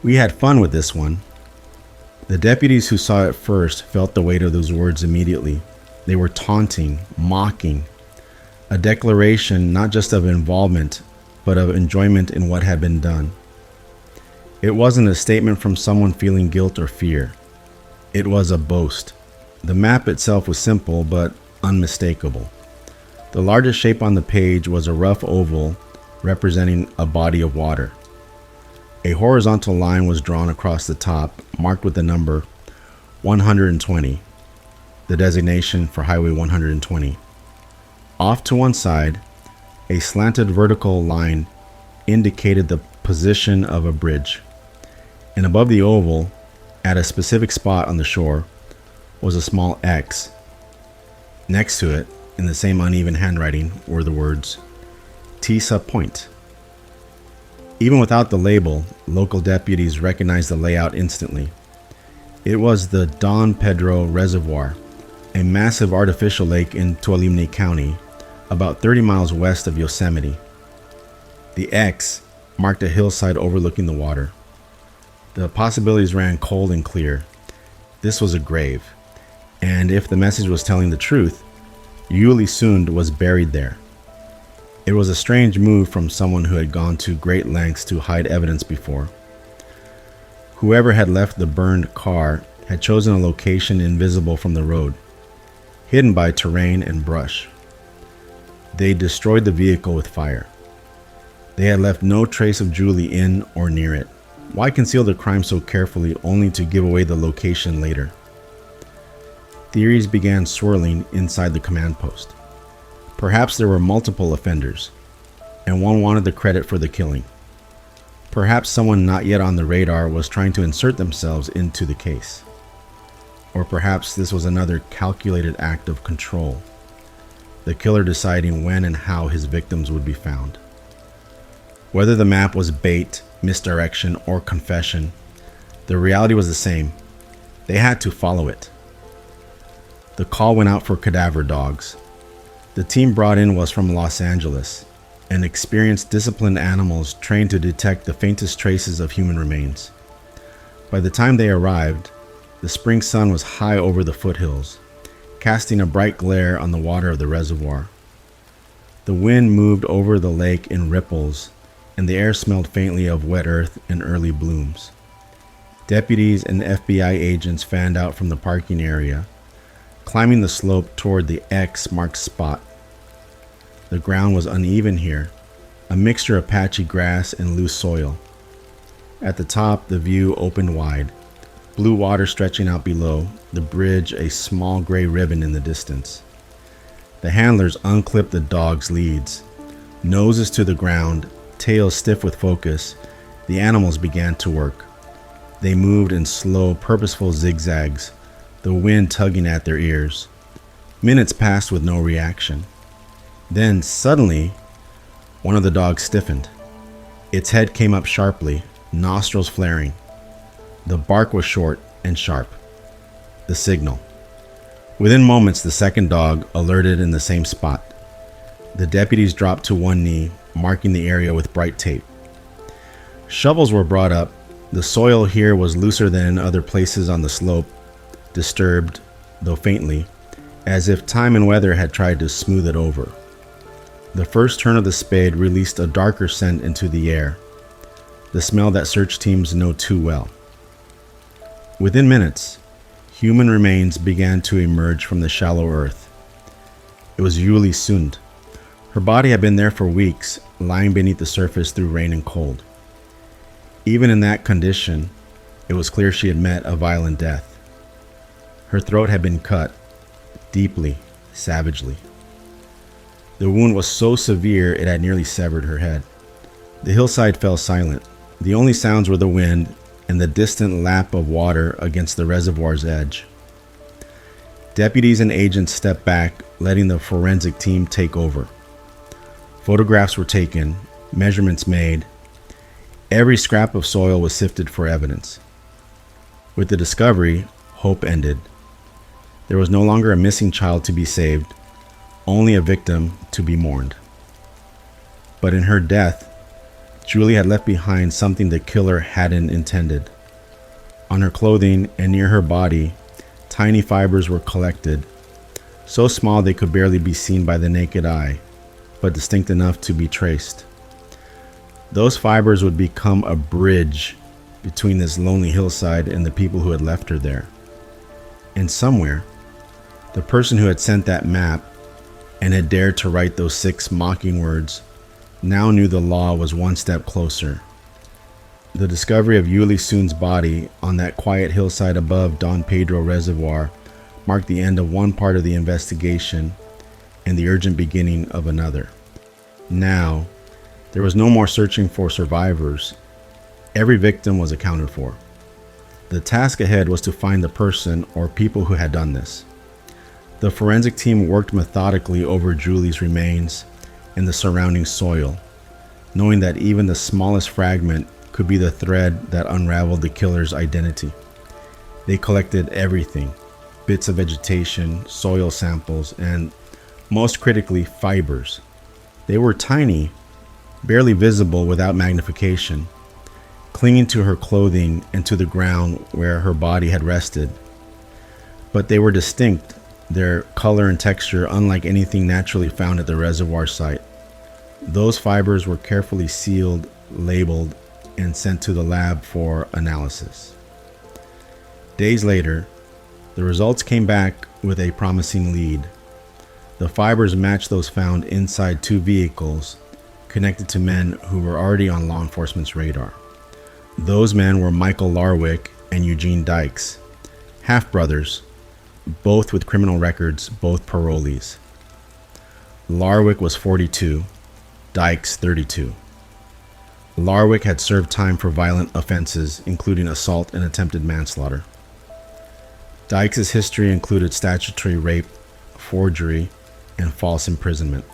"We had fun with this one." The deputies who saw it first felt the weight of those words immediately. They were taunting, mocking, a declaration not just of involvement, but of enjoyment in what had been done. It wasn't a statement from someone feeling guilt or fear. It was a boast. The map itself was simple but unmistakable. The largest shape on the page was a rough oval representing a body of water. A horizontal line was drawn across the top, marked with the number 120, the designation for Highway 120. Off to one side, a slanted vertical line indicated the position of a bridge. And above the oval, at a specific spot on the shore, was a small X. Next to it, in the same uneven handwriting, were the words, Tisa Point. Even without the label, local deputies recognized the layout instantly. It was the Don Pedro Reservoir, a massive artificial lake in Tuolumne County, about 30 miles west of Yosemite. The X marked a hillside overlooking the water. The possibilities ran cold and clear. This was a grave, and if the message was telling the truth, Yuli Sund was buried there. It was a strange move from someone who had gone to great lengths to hide evidence before. Whoever had left the burned car had chosen a location invisible from the road, hidden by terrain and brush. They destroyed the vehicle with fire. They had left no trace of Julie in or near it. Why conceal the crime so carefully only to give away the location later? Theories began swirling inside the command post. Perhaps there were multiple offenders, and one wanted the credit for the killing. Perhaps someone not yet on the radar was trying to insert themselves into the case. Or perhaps this was another calculated act of control, the killer deciding when and how his victims would be found. Whether the map was bait, misdirection, or confession, the reality was the same. They had to follow it. The call went out for cadaver dogs. The team brought in was from Los Angeles, and experienced disciplined animals trained to detect the faintest traces of human remains. By the time they arrived, the spring sun was high over the foothills, casting a bright glare on the water of the reservoir. The wind moved over the lake in ripples, and the air smelled faintly of wet earth and early blooms. Deputies and FBI agents fanned out from the parking area, climbing the slope toward the X-marked spot. The ground was uneven here, a mixture of patchy grass and loose soil. At the top, the view opened wide, blue water stretching out below, the bridge a small gray ribbon in the distance. The handlers unclipped the dogs' leads. Noses to the ground, tails stiff with focus, the animals began to work. They moved in slow, purposeful zigzags, the wind tugging at their ears. Minutes passed with no reaction. Then, suddenly, one of the dogs stiffened. Its head came up sharply, nostrils flaring. The bark was short and sharp. The signal. Within moments, the second dog alerted in the same spot. The deputies dropped to one knee, marking the area with bright tape. Shovels were brought up. The soil here was looser than in other places on the slope, disturbed, though faintly, as if time and weather had tried to smooth it over. The first turn of the spade released a darker scent into the air, the smell that search teams know too well. Within minutes, human remains began to emerge from the shallow earth. It was Yuli Sund. Her body had been there for weeks, lying beneath the surface through rain and cold. Even in that condition, it was clear she had met a violent death. Her throat had been cut, deeply, savagely. The wound was so severe it had nearly severed her head. The hillside fell silent. The only sounds were the wind and the distant lap of water against the reservoir's edge. Deputies and agents stepped back, letting the forensic team take over. Photographs were taken, measurements made. Every scrap of soil was sifted for evidence. With the discovery, hope ended. There was no longer a missing child to be saved, only a victim to be mourned. But in her death, Julie had left behind something the killer hadn't intended. On her clothing and near her body, tiny fibers were collected, so small they could barely be seen by the naked eye, but distinct enough to be traced. Those fibers would become a bridge between this lonely hillside and the people who had left her there. And somewhere, the person who had sent that map and had dared to write those 6 mocking words now knew the law was one step closer. The discovery of Yuli Soon's body on that quiet hillside above Don Pedro Reservoir marked the end of one part of the investigation and the urgent beginning of another. Now, there was no more searching for survivors. Every victim was accounted for. The task ahead was to find the person or people who had done this. The forensic team worked methodically over Julie's remains and the surrounding soil, knowing that even the smallest fragment could be the thread that unraveled the killer's identity. They collected everything: bits of vegetation, soil samples, and most critically, fibers. They were tiny, barely visible without magnification, clinging to her clothing and to the ground where her body had rested. But they were distinct, their color and texture unlike anything naturally found at the reservoir site. Those fibers were carefully sealed, labeled, and sent to the lab for analysis. Days later, the results came back with a promising lead. The fibers matched those found inside 2 vehicles connected to men who were already on law enforcement's radar. Those men were Michael Larwick and Eugene Dykes, half-brothers, both with criminal records, both parolees. Larwick was 42, Dykes 32. Larwick had served time for violent offenses, including assault and attempted manslaughter. Dykes' history included statutory rape, forgery, and false imprisonment.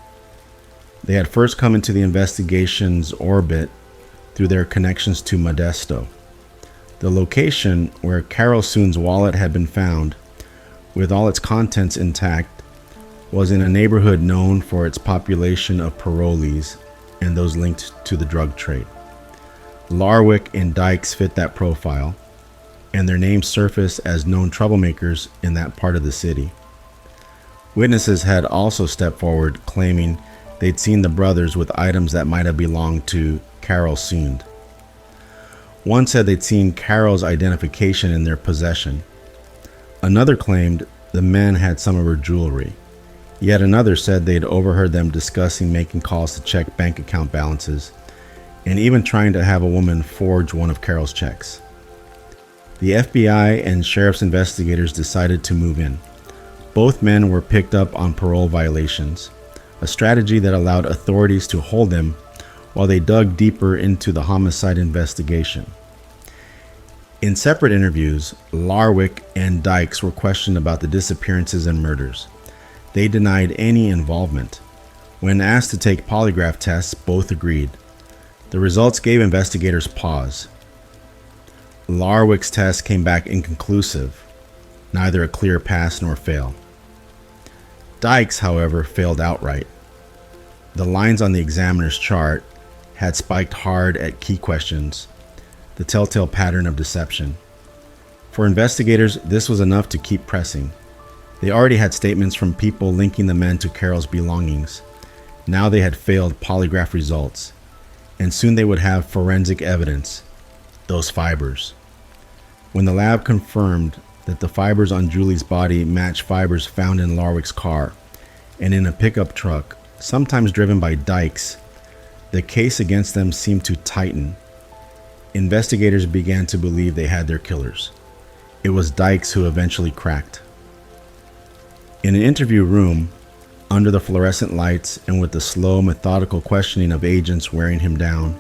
They had first come into the investigation's orbit through their connections to Modesto. The location where Carol Soon's wallet had been found, with all its contents intact, was in a neighborhood known for its population of parolees and those linked to the drug trade. Larwick and Dykes fit that profile, and their names surfaced as known troublemakers in that part of the city. Witnesses had also stepped forward, claiming they'd seen the brothers with items that might have belonged to Carol Soon. One said they'd seen Carol's identification in their possession. Another claimed the men had some of her jewelry. Yet another said they'd overheard them discussing making calls to check bank account balances, and even trying to have a woman forge one of Carol's checks. The FBI and sheriff's investigators decided to move in. Both men were picked up on parole violations, a strategy that allowed authorities to hold them while they dug deeper into the homicide investigation. In separate interviews, Larwick and Dykes were questioned about the disappearances and murders. They denied any involvement. When asked to take polygraph tests, both agreed. The results gave investigators pause. Larwick's test came back inconclusive, neither a clear pass nor fail. Dykes, however, failed outright. The lines on the examiner's chart had spiked hard at key questions, the telltale pattern of deception. For investigators, this was enough to keep pressing. They already had statements from people linking the men to Carol's belongings. Now they had failed polygraph results, and soon they would have forensic evidence, those fibers. When the lab confirmed that the fibers on Julie's body matched fibers found in Larwick's car and in a pickup truck, sometimes driven by Dykes, the case against them seemed to tighten. Investigators began to believe they had their killers. It was Dykes who eventually cracked. In an interview room, under the fluorescent lights and with the slow, methodical questioning of agents wearing him down,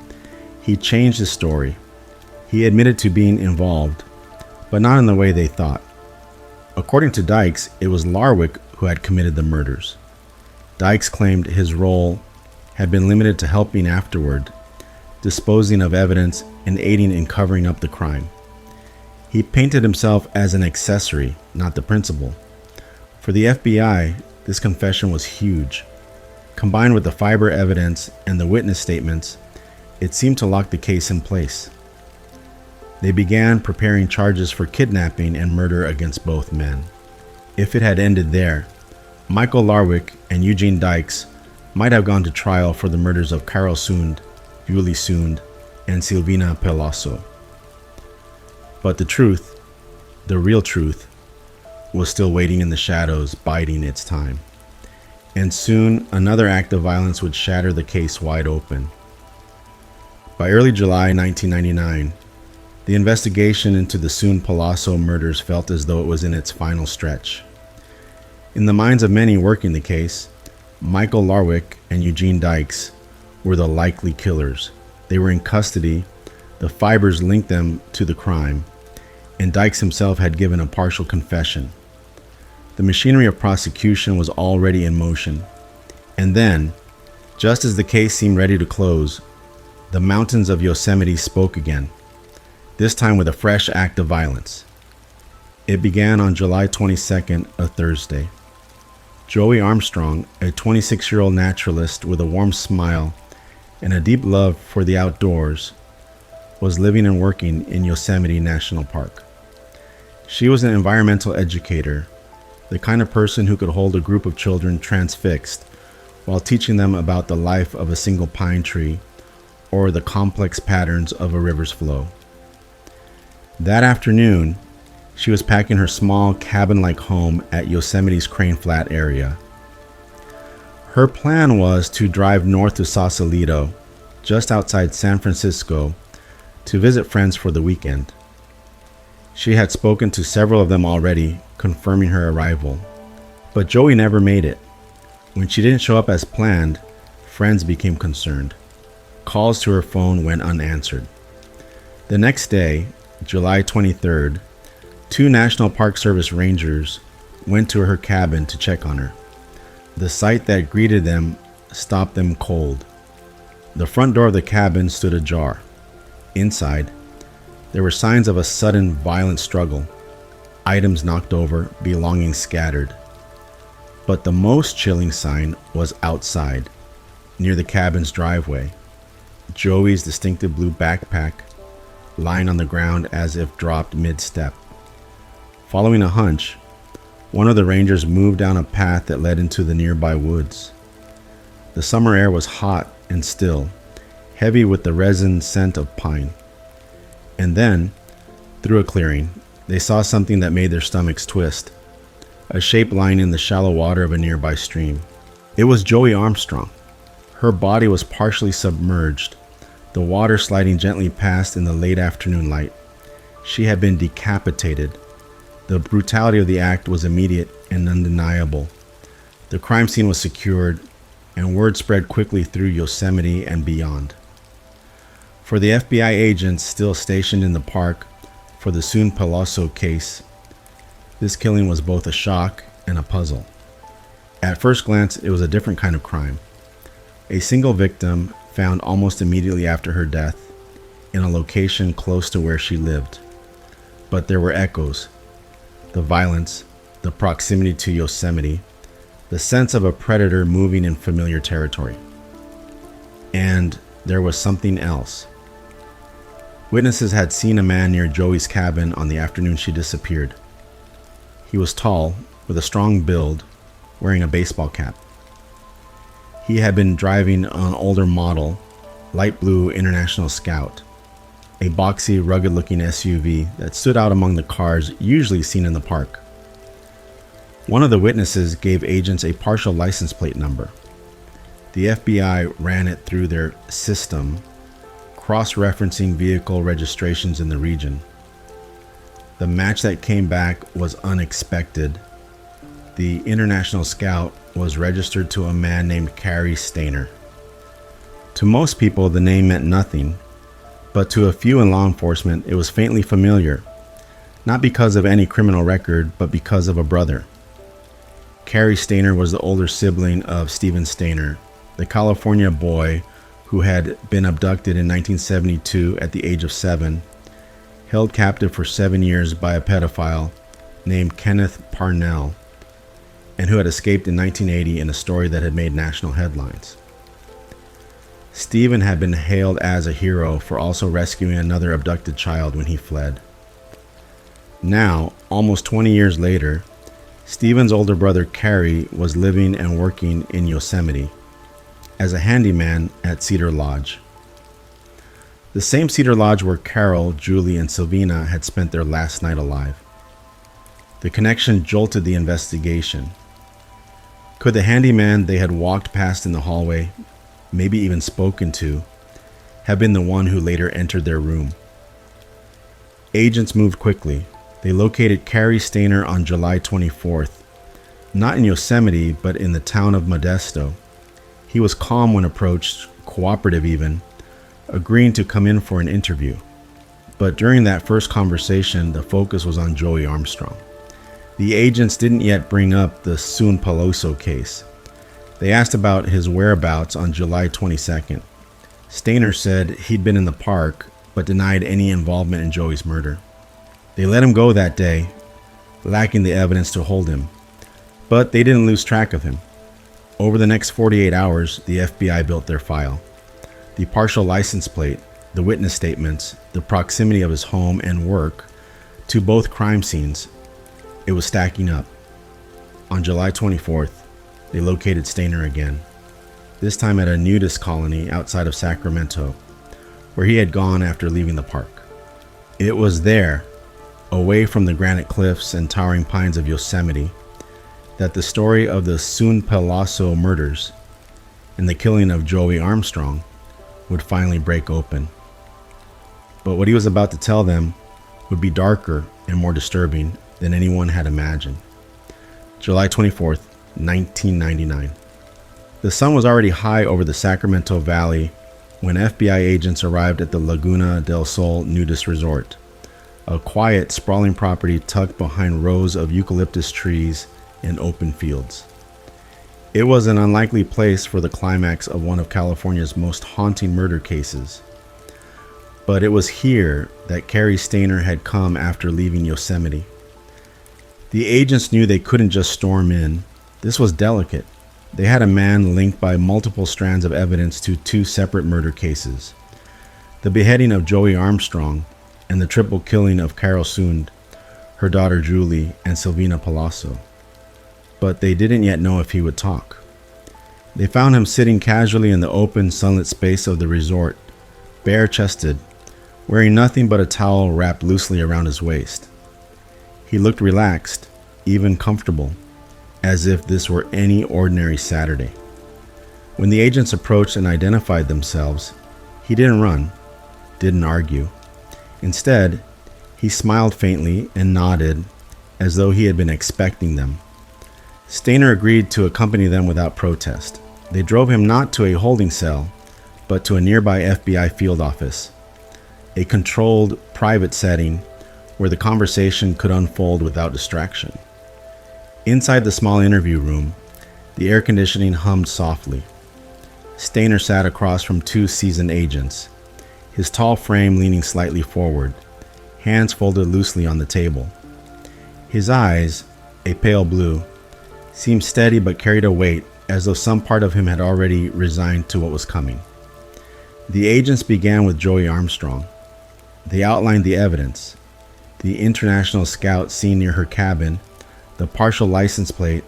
he changed his story. He admitted to being involved, but not in the way they thought. According to Dykes, it was Larwick who had committed the murders. Dykes claimed his role had been limited to helping afterward, disposing of evidence, and aiding in covering up the crime. He painted himself as an accessory, not the principal. For the FBI, this confession was huge. Combined with the fiber evidence and the witness statements, it seemed to lock the case in place. They began preparing charges for kidnapping and murder against both men. If it had ended there, Michael Larwick and Eugene Dykes might have gone to trial for the murders of Carol Sund, Yuli Sund, and Silvina Pelosso. But the truth, the real truth, was still waiting in the shadows, biding its time. And soon, another act of violence would shatter the case wide open. By early July 1999, the investigation into the Sund-Pelosso murders felt as though it was in its final stretch. In the minds of many working the case, Michael Larwick and Eugene Dykes were the likely killers. They were in custody, the fibers linked them to the crime, and Dykes himself had given a partial confession. The machinery of prosecution was already in motion. And then, just as the case seemed ready to close, the mountains of Yosemite spoke again, this time with a fresh act of violence. It began on July 22nd, a Thursday. Joey Armstrong, a 26-year-old naturalist with a warm smile and a deep love for the outdoors, was living and working in Yosemite National Park. She was an environmental educator, the kind of person who could hold a group of children transfixed while teaching them about the life of a single pine tree or the complex patterns of a river's flow. That afternoon, she was packing her small cabin-like home at Yosemite's Crane Flat area. Her plan was to drive north to Sausalito, just outside San Francisco, to visit friends for the weekend. She had spoken to several of them already, confirming her arrival. But Joey never made it. When she didn't show up as planned, friends became concerned. Calls to her phone went unanswered. The next day, July 23rd, 2 National Park Service rangers went to her cabin to check on her. The sight that greeted them stopped them cold. The front door of the cabin stood ajar. Inside, there were signs of a sudden violent struggle. Items knocked over, belongings scattered. But the most chilling sign was outside, near the cabin's driveway. Joey's distinctive blue backpack lying on the ground as if dropped mid-step. Following a hunch, one of the rangers moved down a path that led into the nearby woods. The summer air was hot and still, heavy with the resin scent of pine. And then, through a clearing, they saw something that made their stomachs twist. A shape lying in the shallow water of a nearby stream. It was Joey Armstrong. Her body was partially submerged, the water sliding gently past in the late afternoon light. She had been decapitated. The brutality of the act was immediate and undeniable. The crime scene was secured, and word spread quickly through Yosemite and beyond. For the FBI agents still stationed in the park for the Sund-Pelosso case, this killing was both a shock and a puzzle. At first glance, it was a different kind of crime. A single victim found almost immediately after her death in a location close to where she lived. But there were echoes. The violence, the proximity to Yosemite, the sense of a predator moving in familiar territory. And there was something else. Witnesses had seen a man near Joey's cabin on the afternoon she disappeared. He was tall, with a strong build, wearing a baseball cap. He had been driving an older model, light blue International Scout, a boxy, rugged-looking SUV that stood out among the cars usually seen in the park. One of the witnesses gave agents a partial license plate number. The FBI ran it through their system, cross-referencing vehicle registrations in the region. The match that came back was unexpected. The International Scout was registered to a man named Cary Stainer. To most people, the name meant nothing, but to a few in law enforcement, it was faintly familiar, not because of any criminal record, but because of a brother. Cary Stainer was the older sibling of Stephen Stainer, the California boy who had been abducted in 1972 at the age of 7, held captive for 7 years by a pedophile named Kenneth Parnell, and who had escaped in 1980 in a story that had made national headlines. Stephen had been hailed as a hero for also rescuing another abducted child when he fled. Now, almost 20 years later, Stephen's older brother Carrie was living and working in Yosemite as a handyman at Cedar Lodge. The same Cedar Lodge where Carol, Julie, and Sylvina had spent their last night alive. The connection jolted the investigation. Could the handyman they had walked past in the hallway, maybe even spoken to, have been the one who later entered their room? Agents moved quickly. They located Cary Stayner on July 24th, not in Yosemite, but in the town of Modesto. He was calm when approached, cooperative even, agreeing to come in for an interview. But during that first conversation, the focus was on Joey Armstrong. The agents didn't yet bring up the Sun Peloso case. They asked about his whereabouts on July 22nd. Stayner said he'd been in the park, but denied any involvement in Joey's murder. They let him go that day, lacking the evidence to hold him, but they didn't lose track of him. Over the next 48 hours, the FBI built their file. The partial license plate, the witness statements, the proximity of his home and work to both crime scenes, it was stacking up. On July 24th, they located Stayner again, this time at a nudist colony outside of Sacramento, where he had gone after leaving the park. It was there, away from the granite cliffs and towering pines of Yosemite, that the story of the Sun Peloso murders and the killing of Joey Armstrong would finally break open. But what he was about to tell them would be darker and more disturbing than anyone had imagined. July 24th, 1999. The sun was already high over the Sacramento Valley when FBI agents arrived at the Laguna del Sol nudist resort, a quiet, sprawling property tucked behind rows of eucalyptus trees and open fields. It was an unlikely place for the climax of one of California's most haunting murder cases. But it was here that Cary Stayner had come after leaving Yosemite. The agents knew they couldn't just storm in. This was delicate. They had a man linked by multiple strands of evidence to 2 separate murder cases: the beheading of Joey Armstrong and the triple killing of Carol Sund, her daughter Julie, and Sylvina Peloso. But they didn't yet know if he would talk. They found him sitting casually in the open, sunlit space of the resort, bare-chested, wearing nothing but a towel wrapped loosely around his waist. He looked relaxed, even comfortable, as if this were any ordinary Saturday. When the agents approached and identified themselves, he didn't run, didn't argue. Instead, he smiled faintly and nodded as though he had been expecting them. Stayner agreed to accompany them without protest. They drove him not to a holding cell, but to a nearby FBI field office, a controlled, private setting where the conversation could unfold without distraction. Inside the small interview room, the air conditioning hummed softly. Stayner sat across from 2 seasoned agents, his tall frame leaning slightly forward, hands folded loosely on the table. His eyes, a pale blue, seemed steady but carried a weight, as though some part of him had already resigned to what was coming. The agents began with Joey Armstrong. They outlined the evidence: the international scout seen near her cabin, the partial license plate,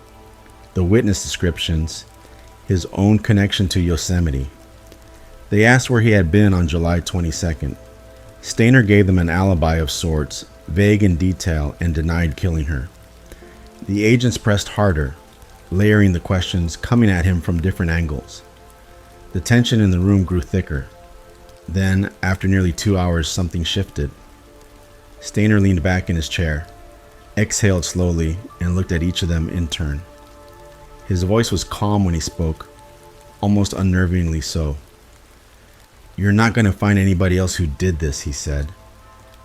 the witness descriptions, his own connection to Yosemite. They asked where he had been on July 22nd. Stayner gave them an alibi of sorts, vague in detail, and denied killing her. The agents pressed harder, layering the questions, coming at him from different angles. The tension in the room grew thicker. Then, after nearly 2 hours, something shifted. Stayner leaned back in his chair, exhaled slowly, and looked at each of them in turn. His voice was calm when he spoke, almost unnervingly so. "You're not going to find anybody else who did this," he said.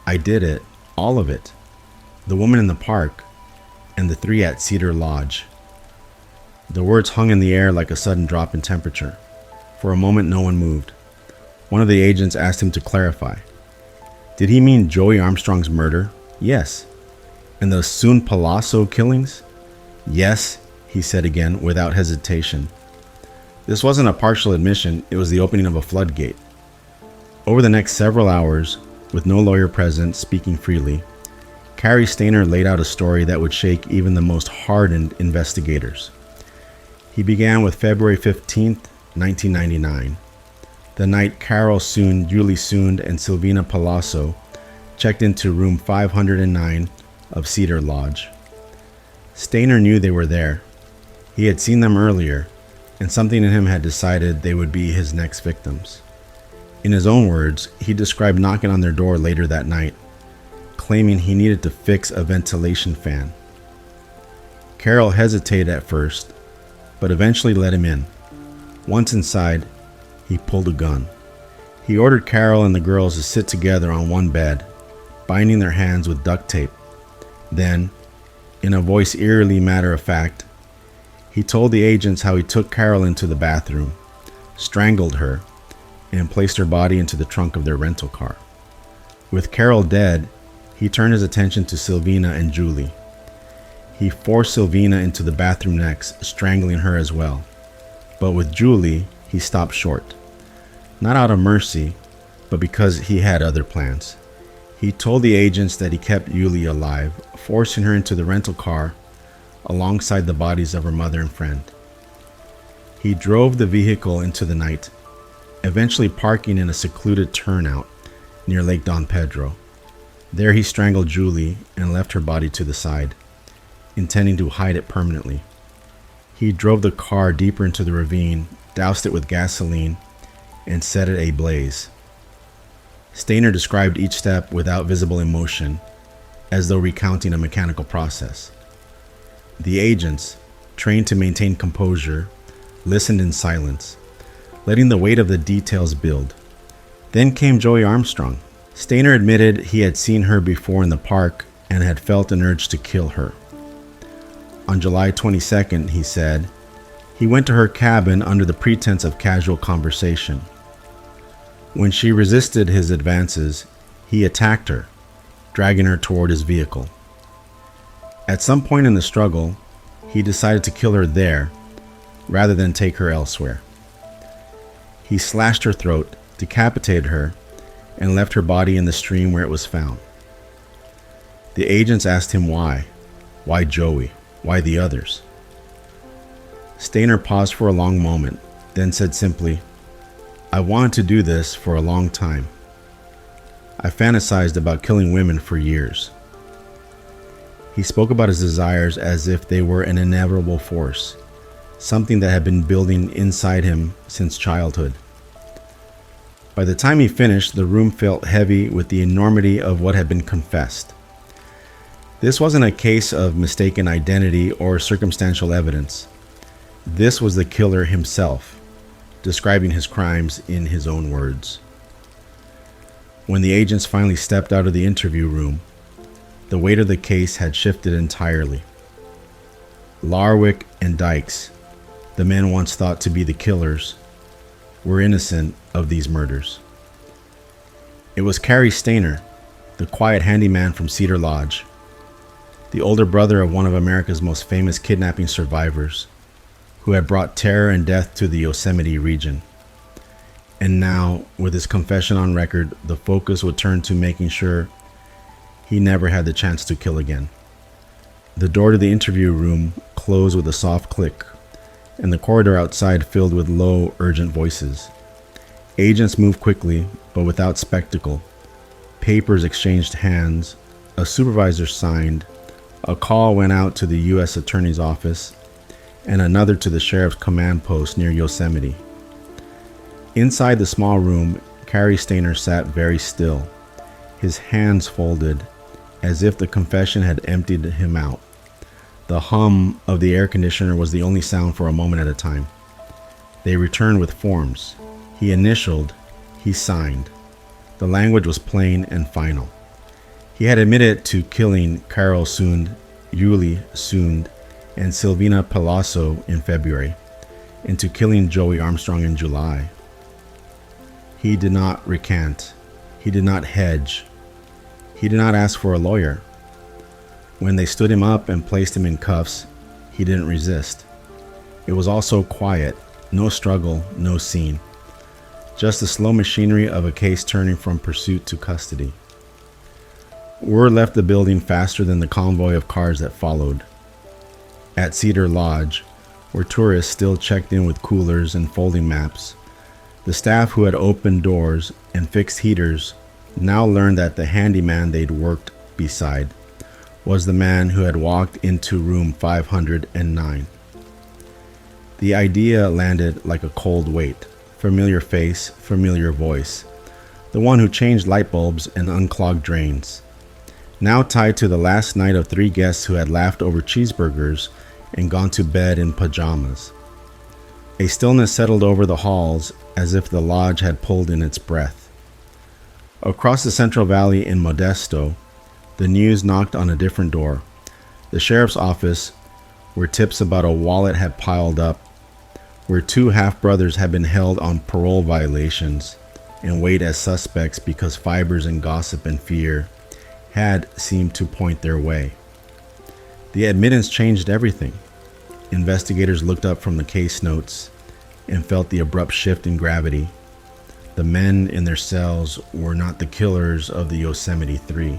"I did it, all of it. The woman in the park, and the 3 at Cedar Lodge." The words hung in the air like a sudden drop in temperature. For a moment, no one moved. One of the agents asked him to clarify. Did he mean Joey Armstrong's murder? Yes. And the Sun Palazzo killings? Yes, he said again without hesitation. This wasn't a partial admission, it was the opening of a floodgate. Over the next several hours, with no lawyer present speaking freely, Cary Stayner laid out a story that would shake even the most hardened investigators. He began with February 15th, 1999, the night Carol Sund, Julie Sund, and Silvina Palazzo checked into room 509 of Cedar Lodge. Stayner knew they were there. He had seen them earlier, and something in him had decided they would be his next victims. In his own words, he described knocking on their door later that night, claiming he needed to fix a ventilation fan. Carol hesitated at first, but eventually let him in. Once inside, he pulled a gun. He ordered Carol and the girls to sit together on one bed, binding their hands with duct tape. Then, in a voice eerily matter-of-fact, he told the agents how he took Carol into the bathroom, strangled her, and placed her body into the trunk of their rental car. With Carol dead, he turned his attention to Silvina and Julie. He forced Silvina into the bathroom next, strangling her as well. But with Julie, he stopped short. Not out of mercy, but because he had other plans. He told the agents that he kept Julie alive, forcing her into the rental car alongside the bodies of her mother and friend. He drove the vehicle into the night, eventually parking in a secluded turnout near Lake Don Pedro. There he strangled Julie and left her body to the side, intending to hide it permanently. He drove the car deeper into the ravine, doused it with gasoline, and set it ablaze. Stayner described each step without visible emotion, as though recounting a mechanical process. The agents, trained to maintain composure, listened in silence, letting the weight of the details build. Then came Joey Armstrong. Stayner admitted he had seen her before in the park and had felt an urge to kill her. On July 22nd, he said, he went to her cabin under the pretense of casual conversation. When she resisted his advances, he attacked her, dragging her toward his vehicle. At some point in the struggle, he decided to kill her there rather than take her elsewhere. He slashed her throat, decapitated her, and left her body in the stream where it was found. The agents asked him why. Why Joey? Why the others? Stayner paused for a long moment, then said simply, I wanted to do this for a long time. I fantasized about killing women for years. He spoke about his desires as if they were an inevitable force, something that had been building inside him since childhood. By the time he finished, the room felt heavy with the enormity of what had been confessed. This wasn't a case of mistaken identity or circumstantial evidence. This was the killer himself, describing his crimes in his own words. When the agents finally stepped out of the interview room, the weight of the case had shifted entirely. Larwick and Dykes, the men once thought to be the killers, were innocent of these murders. It was Cary Stayner, the quiet handyman from Cedar Lodge, the older brother of one of America's most famous kidnapping survivors, who had brought terror and death to the Yosemite region. And now, with his confession on record, the focus would turn to making sure he never had the chance to kill again. The door to the interview room closed with a soft click, and the corridor outside filled with low, urgent voices. Agents moved quickly, but without spectacle. Papers exchanged hands, a supervisor signed, a call went out to the U.S. Attorney's Office, and another to the Sheriff's Command Post near Yosemite. Inside the small room, Cary Stayner sat very still, his hands folded, as if the confession had emptied him out. The hum of the air conditioner was the only sound for a moment at a time. They returned with forms. He initialed, he signed. The language was plain and final. He had admitted to killing Carol Sund, Julie Sund, and Silvina Palazzo in February, and to killing Joey Armstrong in July. He did not recant. He did not hedge. He did not ask for a lawyer. When they stood him up and placed him in cuffs, he didn't resist. It was all so quiet, no struggle, no scene. Just the slow machinery of a case turning from pursuit to custody. Word left the building faster than the convoy of cars that followed. At Cedar Lodge, where tourists still checked in with coolers and folding maps, the staff who had opened doors and fixed heaters now learned that the handyman they'd worked beside was the man who had walked into room 509. The idea landed like a cold weight. Familiar face, familiar voice. The one who changed light bulbs and unclogged drains. Now tied to the last night of 3 guests who had laughed over cheeseburgers and gone to bed in pajamas. A stillness settled over the halls as if the lodge had pulled in its breath. Across the Central Valley in Modesto, the news knocked on a different door. The sheriff's office, where tips about a wallet had piled up, where 2 half-brothers had been held on parole violations and weighed as suspects because fibers and gossip and fear had seemed to point their way. The admittance changed everything. Investigators looked up from the case notes and felt the abrupt shift in gravity. The men in their cells were not the killers of the Yosemite Three.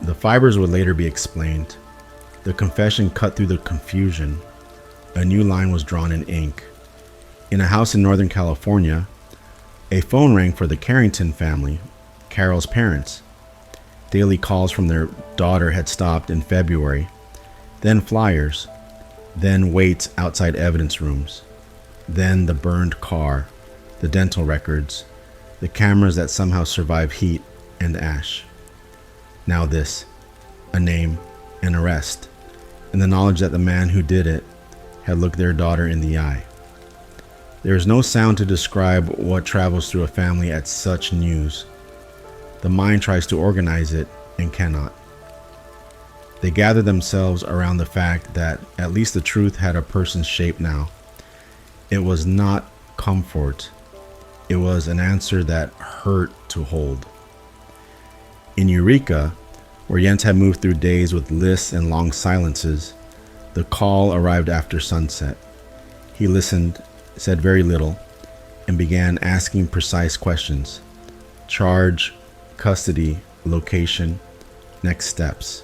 The fibers would later be explained. The confession cut through the confusion. A new line was drawn in ink. In a house in Northern California, a phone rang for the Carrington family, Carol's parents. Daily calls from their daughter had stopped in February, then flyers, then waits outside evidence rooms, then the burned car, the dental records, the cameras that somehow survive heat and ash. Now this, a name, an arrest, and the knowledge that the man who did it had looked their daughter in the eye. There is no sound to describe what travels through a family at such news. The mind tries to organize it and cannot. They gather themselves around the fact that at least the truth had a person's shape now. It was not comfort. It was an answer that hurt to hold. In Eureka, where Jens had moved through days with lists and long silences, the call arrived after sunset. He listened, said very little, and began asking precise questions. Charge, custody, location, next steps.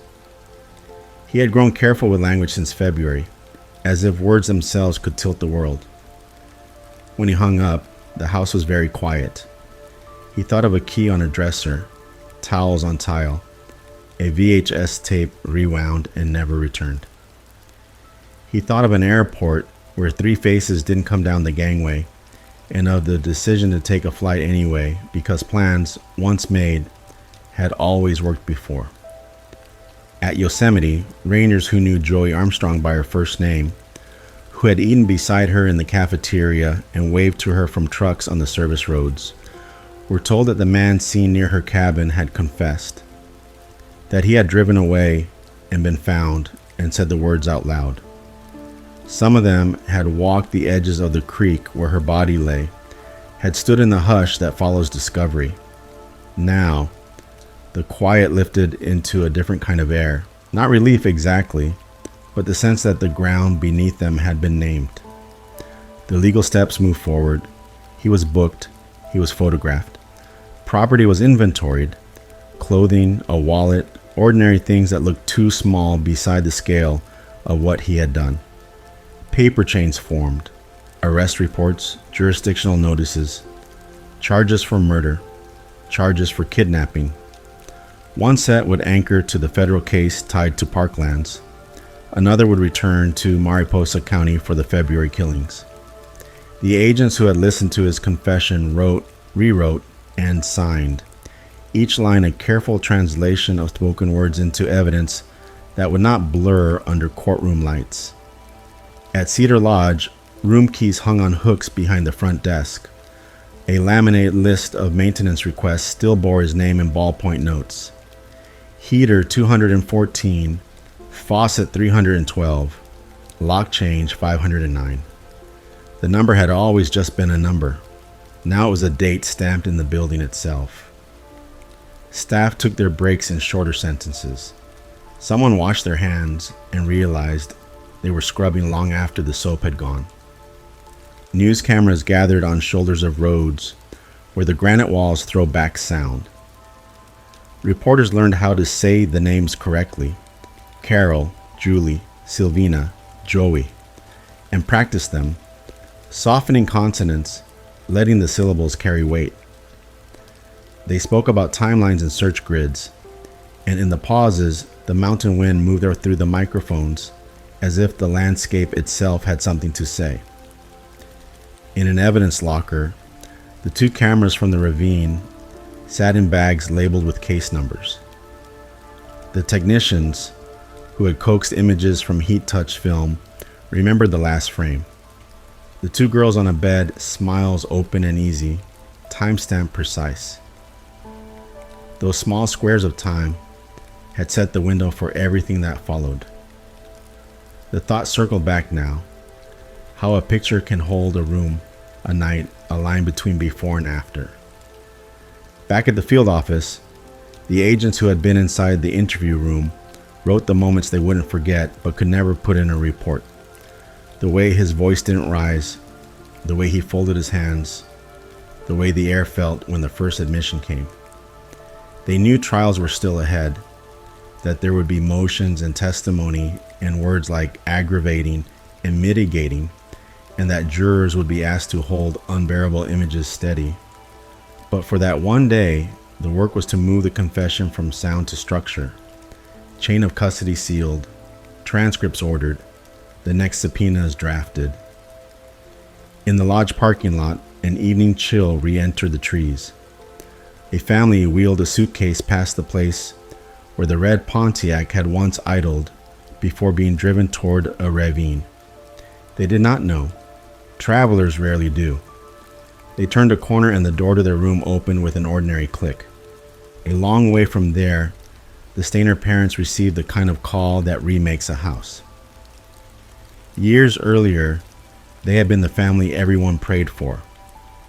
He had grown careful with language since February, as if words themselves could tilt the world. When he hung up, the house was very quiet. He thought of a key on a dresser, towels on tile, a VHS tape rewound and never returned. He thought of an airport where 3 faces didn't come down the gangway, and of the decision to take a flight anyway because plans, once made, had always worked before. At Yosemite, rangers who knew Joey Armstrong by her first name, who had eaten beside her in the cafeteria and waved to her from trucks on the service roads, were told that the man seen near her cabin had confessed, that he had driven away and been found and said the words out loud. Some of them had walked the edges of the creek where her body lay, had stood in the hush that follows discovery. Now, the quiet lifted into a different kind of air, not relief exactly, but the sense that the ground beneath them had been named. The legal steps moved forward. He was booked. He was photographed. Property was inventoried. Clothing, a wallet, ordinary things that looked too small beside the scale of what he had done. Paper chains formed. Arrest reports, jurisdictional notices, charges for murder, charges for kidnapping. One set would anchor to the federal case tied to parklands. Another would return to Mariposa County for the February killings. The agents who had listened to his confession wrote, rewrote, and signed, each line a careful translation of spoken words into evidence that would not blur under courtroom lights. At Cedar Lodge, room keys hung on hooks behind the front desk. A laminated list of maintenance requests still bore his name in ballpoint notes. Heater 214, faucet 312, lock change 509. The number had always just been a number. Now it was a date stamped in the building itself. Staff took their breaks in shorter sentences. Someone washed their hands and realized they were scrubbing long after the soap had gone. News cameras gathered on shoulders of roads where the granite walls throw back sound. Reporters learned how to say the names correctly: Carol, Julie, Silvina, Joey, and practiced them, softening consonants, letting the syllables carry weight. They spoke about timelines and search grids, and in the pauses, the mountain wind moved through the microphones as if the landscape itself had something to say. In an evidence locker, the 2 cameras from the ravine sat in bags labeled with case numbers. The technicians, who had coaxed images from heat-touch film, remembered the last frame. The 2 girls on a bed, smiles open and easy, timestamp precise. Those small squares of time had set the window for everything that followed. The thought circled back now, how a picture can hold a room, a night, a line between before and after. Back at the field office, the agents who had been inside the interview room wrote the moments they wouldn't forget but could never put in a report. The way his voice didn't rise, the way he folded his hands, the way the air felt when the first admission came. They knew trials were still ahead, that there would be motions and testimony and words like aggravating and mitigating, and that jurors would be asked to hold unbearable images steady. But for that one day, the work was to move the confession from sound to structure. Chain of custody sealed, transcripts ordered, the next subpoenas drafted. In the lodge parking lot, an evening chill re-entered the trees. A family wheeled a suitcase past the place where the red Pontiac had once idled before being driven toward a ravine. They did not know. Travelers rarely do. They turned a corner and the door to their room opened with an ordinary click. A long way from there, the Stainer parents received the kind of call that remakes a house. Years earlier, they had been the family everyone prayed for.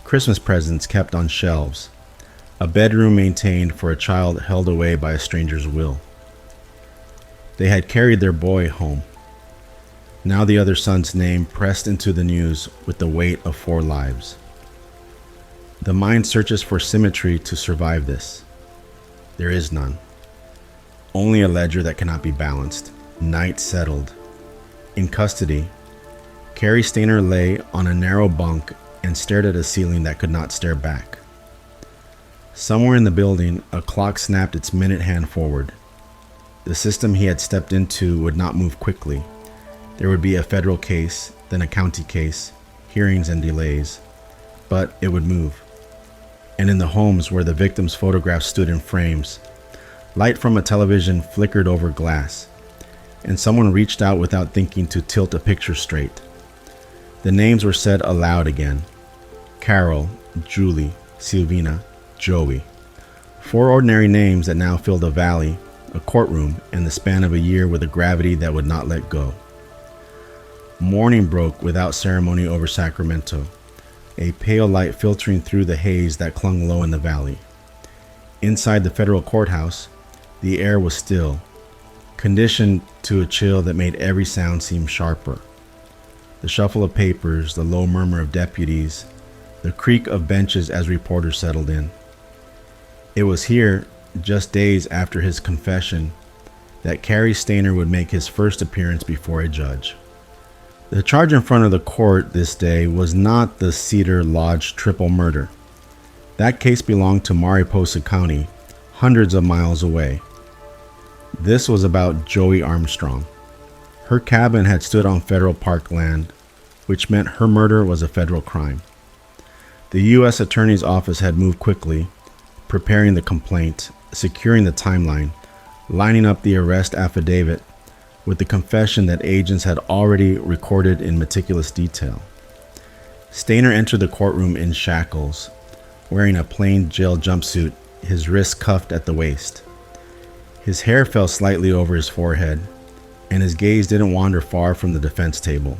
Christmas presents kept on shelves. A bedroom maintained for a child held away by a stranger's will. They had carried their boy home. Now the other son's name pressed into the news with the weight of 4 lives. The mind searches for symmetry to survive this. There is none. Only a ledger that cannot be balanced. Night settled. In custody, Carrie Stainer lay on a narrow bunk and stared at a ceiling that could not stare back. Somewhere in the building, a clock snapped its minute hand forward. The system he had stepped into would not move quickly. There would be a federal case, then a county case, hearings and delays. But it would move. And in the homes where the victims' photographs stood in frames, light from a television flickered over glass, and someone reached out without thinking to tilt a picture straight. The names were said aloud again. Carol, Julie, Silvina, Joey. 4 ordinary names that now filled a valley, a courtroom, and the span of a year with a gravity that would not let go. Morning broke without ceremony over Sacramento, a pale light filtering through the haze that clung low in the valley. Inside the federal courthouse, the air was still, conditioned to a chill that made every sound seem sharper. The shuffle of papers, the low murmur of deputies, the creak of benches as reporters settled in. It was here, just days after his confession, that Carrie Stainer would make his first appearance before a judge. The charge in front of the court this day was not the Cedar Lodge triple murder. That case belonged to Mariposa County, hundreds of miles away. This was about Joey Armstrong. Her cabin had stood on federal park land, which meant her murder was a federal crime. The U.S. Attorney's Office had moved quickly, preparing the complaint, securing the timeline, lining up the arrest affidavit with the confession that agents had already recorded in meticulous detail. Stainer entered the courtroom in shackles, wearing a plain jail jumpsuit, his wrists cuffed at the waist. His hair fell slightly over his forehead, and his gaze didn't wander far from the defense table.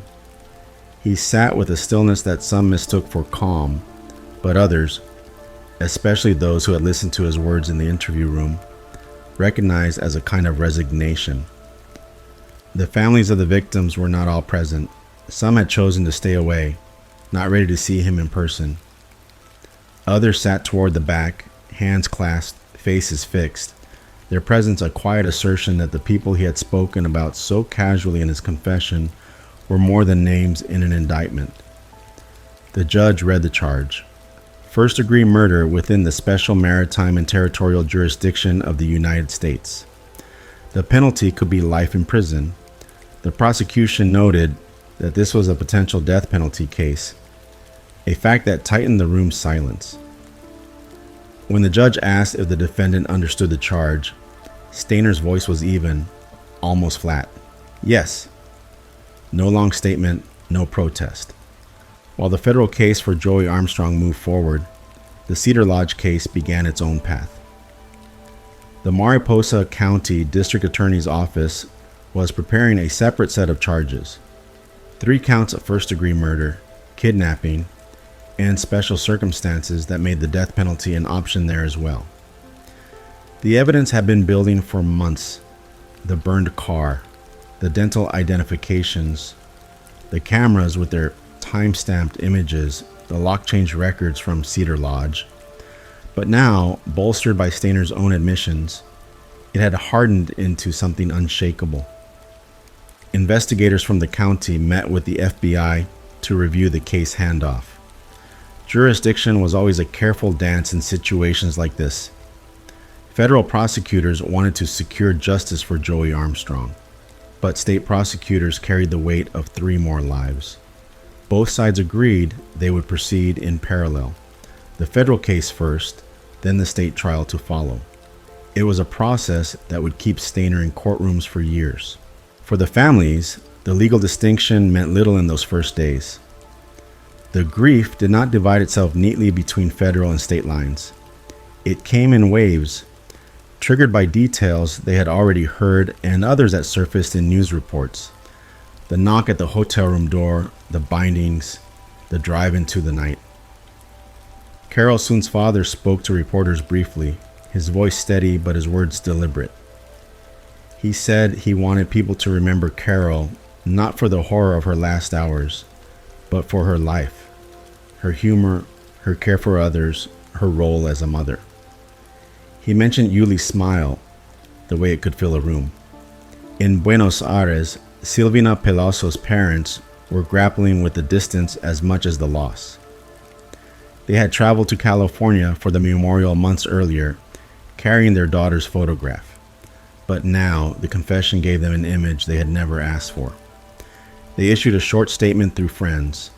He sat with a stillness that some mistook for calm, but others, especially those who had listened to his words in the interview room, recognized as a kind of resignation. The families of the victims were not all present. Some had chosen to stay away, not ready to see him in person. Others sat toward the back, hands clasped, faces fixed, their presence a quiet assertion that the people he had spoken about so casually in his confession were more than names in an indictment. The judge read the charge. First-degree murder within the special maritime and territorial jurisdiction of the United States. The penalty could be life in prison. The prosecution noted that this was a potential death penalty case, a fact that tightened the room's silence. When the judge asked if the defendant understood the charge, Stainer's voice was even, almost flat. Yes. No long statement, no protest. While the federal case for Joey Armstrong moved forward, the Cedar Lodge case began its own path. The Mariposa County District Attorney's Office was preparing a separate set of charges: 3 counts of first-degree murder, kidnapping, and special circumstances that made the death penalty an option there as well. The evidence had been building for months: the burned car, the dental identifications, the cameras with their time-stamped images, the lock change records from Cedar Lodge. But now, bolstered by Stainer's own admissions, it had hardened into something unshakable. Investigators from the county met with the FBI to review the case handoff. Jurisdiction was always a careful dance in situations like this. Federal prosecutors wanted to secure justice for Joey Armstrong, but state prosecutors carried the weight of 3 more lives. Both sides agreed they would proceed in parallel, the federal case first, then the state trial to follow. It was a process that would keep Stainer in courtrooms for years. For the families, the legal distinction meant little in those first days. The grief did not divide itself neatly between federal and state lines. It came in waves, triggered by details they had already heard and others that surfaced in news reports. The knock at the hotel room door, the bindings, the drive into the night. Carol Soon's father spoke to reporters briefly, his voice steady but his words deliberate. He said he wanted people to remember Carol not for the horror of her last hours, but for her life, her humor, her care for others, her role as a mother. He mentioned Yuli's smile, the way it could fill a room. In Buenos Aires, Silvina Peloso's parents were grappling with the distance as much as the loss. They had traveled to California for the memorial months earlier, carrying their daughter's photograph. But now, the confession gave them an image they had never asked for. They issued a short statement through friends.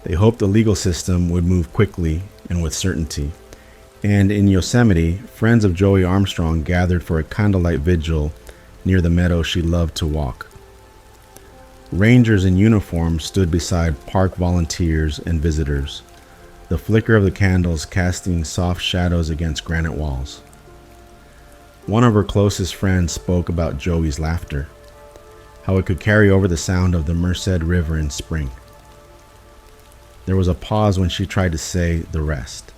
They hoped the legal system would move quickly and with certainty. And in Yosemite, friends of Joey Armstrong gathered for a candlelight vigil near the meadow she loved to walk. Rangers in uniform stood beside park volunteers and visitors, the flicker of the candles casting soft shadows against granite walls. One of her closest friends spoke about Joey's laughter, how it could carry over the sound of the Merced River in spring. There was a pause when she tried to say the rest.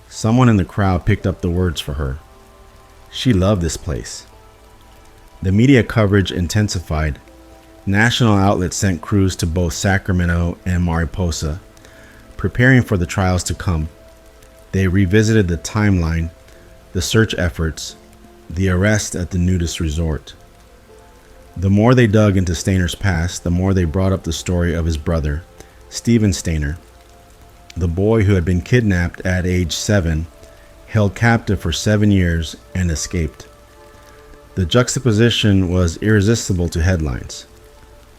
Someone in the crowd picked up the words for her. She loved this place. The media coverage intensified. National outlets sent crews to both Sacramento and Mariposa, preparing for the trials to come. They revisited the timeline, the search efforts, the arrest at the nudist resort. The more they dug into Stainer's past, the more they brought up the story of his brother, Stephen Stainer, the boy who had been kidnapped at age 7, held captive for 7 years, and escaped. The juxtaposition was irresistible to headlines.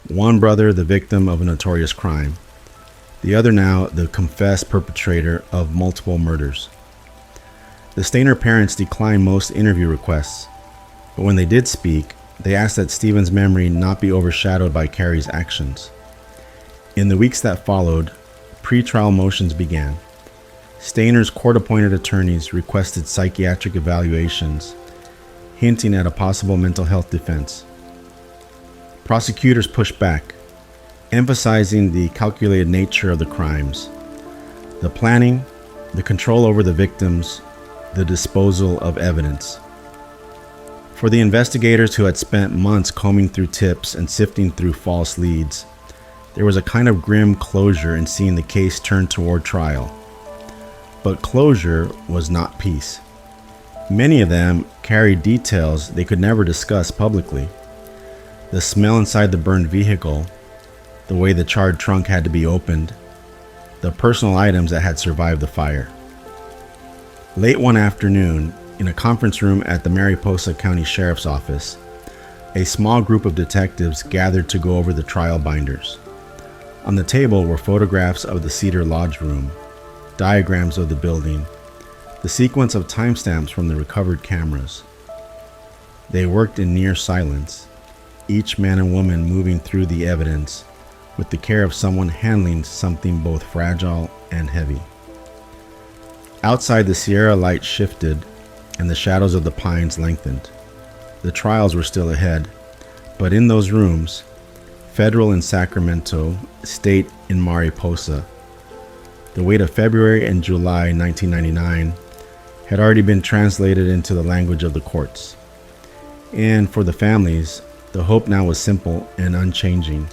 One brother the victim of a notorious crime, the other now the confessed perpetrator of multiple murders. The Stainer parents declined most interview requests, but when they did speak, they asked that Stephen's memory not be overshadowed by Carrie's actions. In the weeks that followed, pre-trial motions began. Stainer's court-appointed attorneys requested psychiatric evaluations, hinting at a possible mental health defense. Prosecutors pushed back, emphasizing the calculated nature of the crimes. The planning, the control over the victims, the disposal of evidence. For the investigators who had spent months combing through tips and sifting through false leads, there was a kind of grim closure in seeing the case turn toward trial. But closure was not peace. Many of them carried details they could never discuss publicly. The smell inside the burned vehicle, the way the charred trunk had to be opened, the personal items that had survived the fire. Late one afternoon, in a conference room at the Mariposa County Sheriff's Office, a small group of detectives gathered to go over the trial binders. On the table were photographs of the Cedar Lodge room, diagrams of the building, the sequence of timestamps from the recovered cameras. They worked in near silence, each man and woman moving through the evidence with the care of someone handling something both fragile and heavy. Outside, the Sierra light shifted and the shadows of the pines lengthened. The trials were still ahead, but in those rooms, federal in Sacramento, state in Mariposa, the weight of February and July 1999 had already been translated into the language of the courts. And for the families, the hope now was simple and unchanging,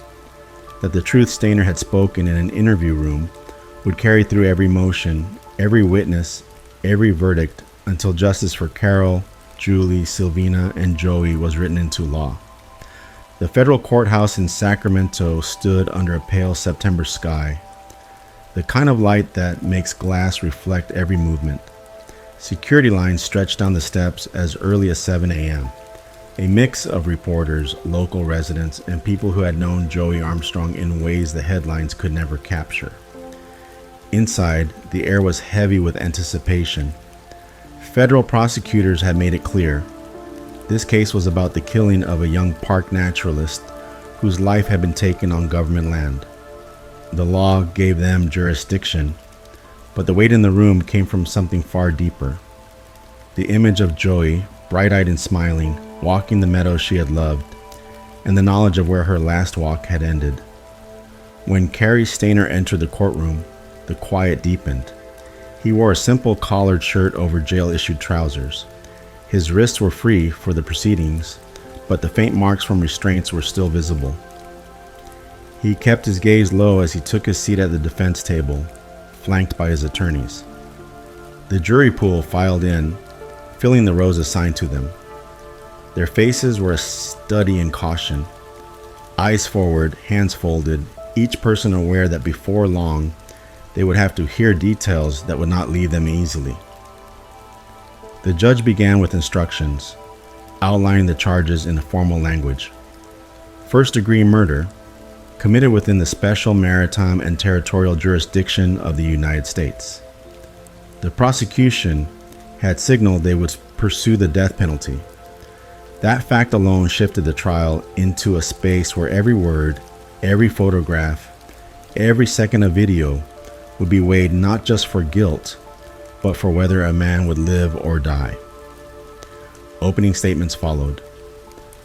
that the truth Stainer had spoken in an interview room would carry through every motion, every witness, every verdict, until justice for Carol, Julie, Sylvina, and Joey was written into law. The federal courthouse in Sacramento stood under a pale September sky, the kind of light that makes glass reflect every movement. Security lines stretched down the steps as early as 7 a.m. A mix of reporters, local residents, and people who had known Joey Armstrong in ways the headlines could never capture. Inside, the air was heavy with anticipation. Federal prosecutors had made it clear. This case was about the killing of a young park naturalist whose life had been taken on government land. The law gave them jurisdiction, but the weight in the room came from something far deeper. The image of Joey, bright-eyed and smiling, walking the meadows she had loved, and the knowledge of where her last walk had ended. When Cary Stainer entered the courtroom, the quiet deepened. He wore a simple collared shirt over jail-issued trousers. His wrists were free for the proceedings, but the faint marks from restraints were still visible. He kept his gaze low as he took his seat at the defense table, flanked by his attorneys. The jury pool filed in, filling the rows assigned to them. Their faces were a study in caution. Eyes forward, hands folded, each person aware that before long, they would have to hear details that would not leave them easily. The judge began with instructions, outlining the charges in a formal language. First-degree murder, committed within the special maritime and territorial jurisdiction of the United States. The prosecution had signaled they would pursue the death penalty. That fact alone shifted the trial into a space where every word, every photograph, every second of video would be weighed not just for guilt, but for whether a man would live or die. Opening statements followed.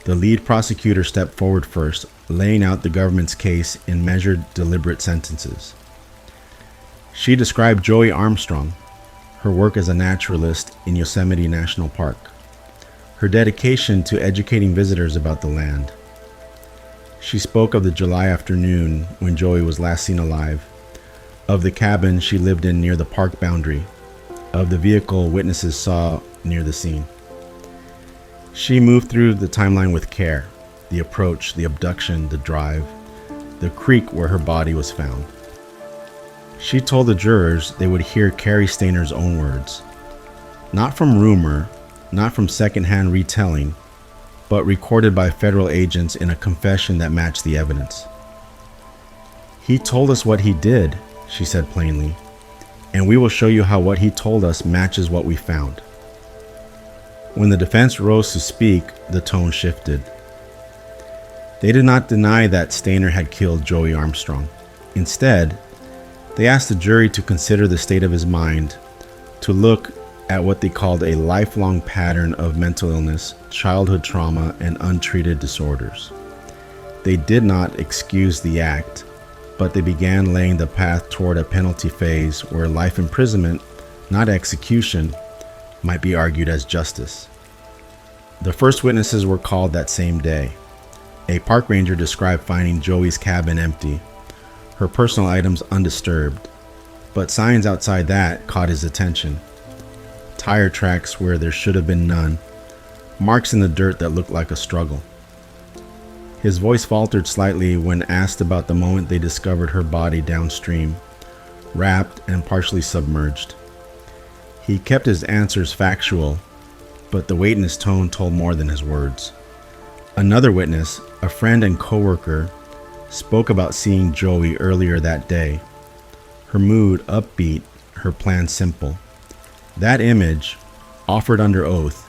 The lead prosecutor stepped forward first, laying out the government's case in measured, deliberate sentences. She described Joey Armstrong, her work as a naturalist in Yosemite National Park, her dedication to educating visitors about the land. She spoke of the July afternoon when Joey was last seen alive, of the cabin she lived in near the park boundary, of the vehicle witnesses saw near the scene. She moved through the timeline with care, the approach, the abduction, the drive, the creek where her body was found. She told the jurors they would hear Cary Stainer's own words, not from rumor, not from secondhand retelling, but recorded by federal agents in a confession that matched the evidence. "He told us what he did," she said plainly, "and we will show you how what he told us matches what we found." When the defense rose to speak, the tone shifted. They did not deny that Stainer had killed Joey Armstrong. Instead, they asked the jury to consider the state of his mind, to look at what they called a lifelong pattern of mental illness, childhood trauma, and untreated disorders. They did not excuse the act, but they began laying the path toward a penalty phase where life imprisonment not execution, might be argued as justice. The first witnesses were called that same day. A park ranger described finding Joey's cabin empty, her personal items undisturbed, but signs outside that caught his attention. Tire tracks where there should have been none, marks in the dirt that looked like a struggle. His voice faltered slightly when asked about the moment they discovered her body downstream, wrapped and partially submerged. He kept his answers factual, but the weight in his tone told more than his words. Another witness, a friend and coworker, spoke about seeing Joey earlier that day. Her mood upbeat, her plan simple. That image, offered under oath,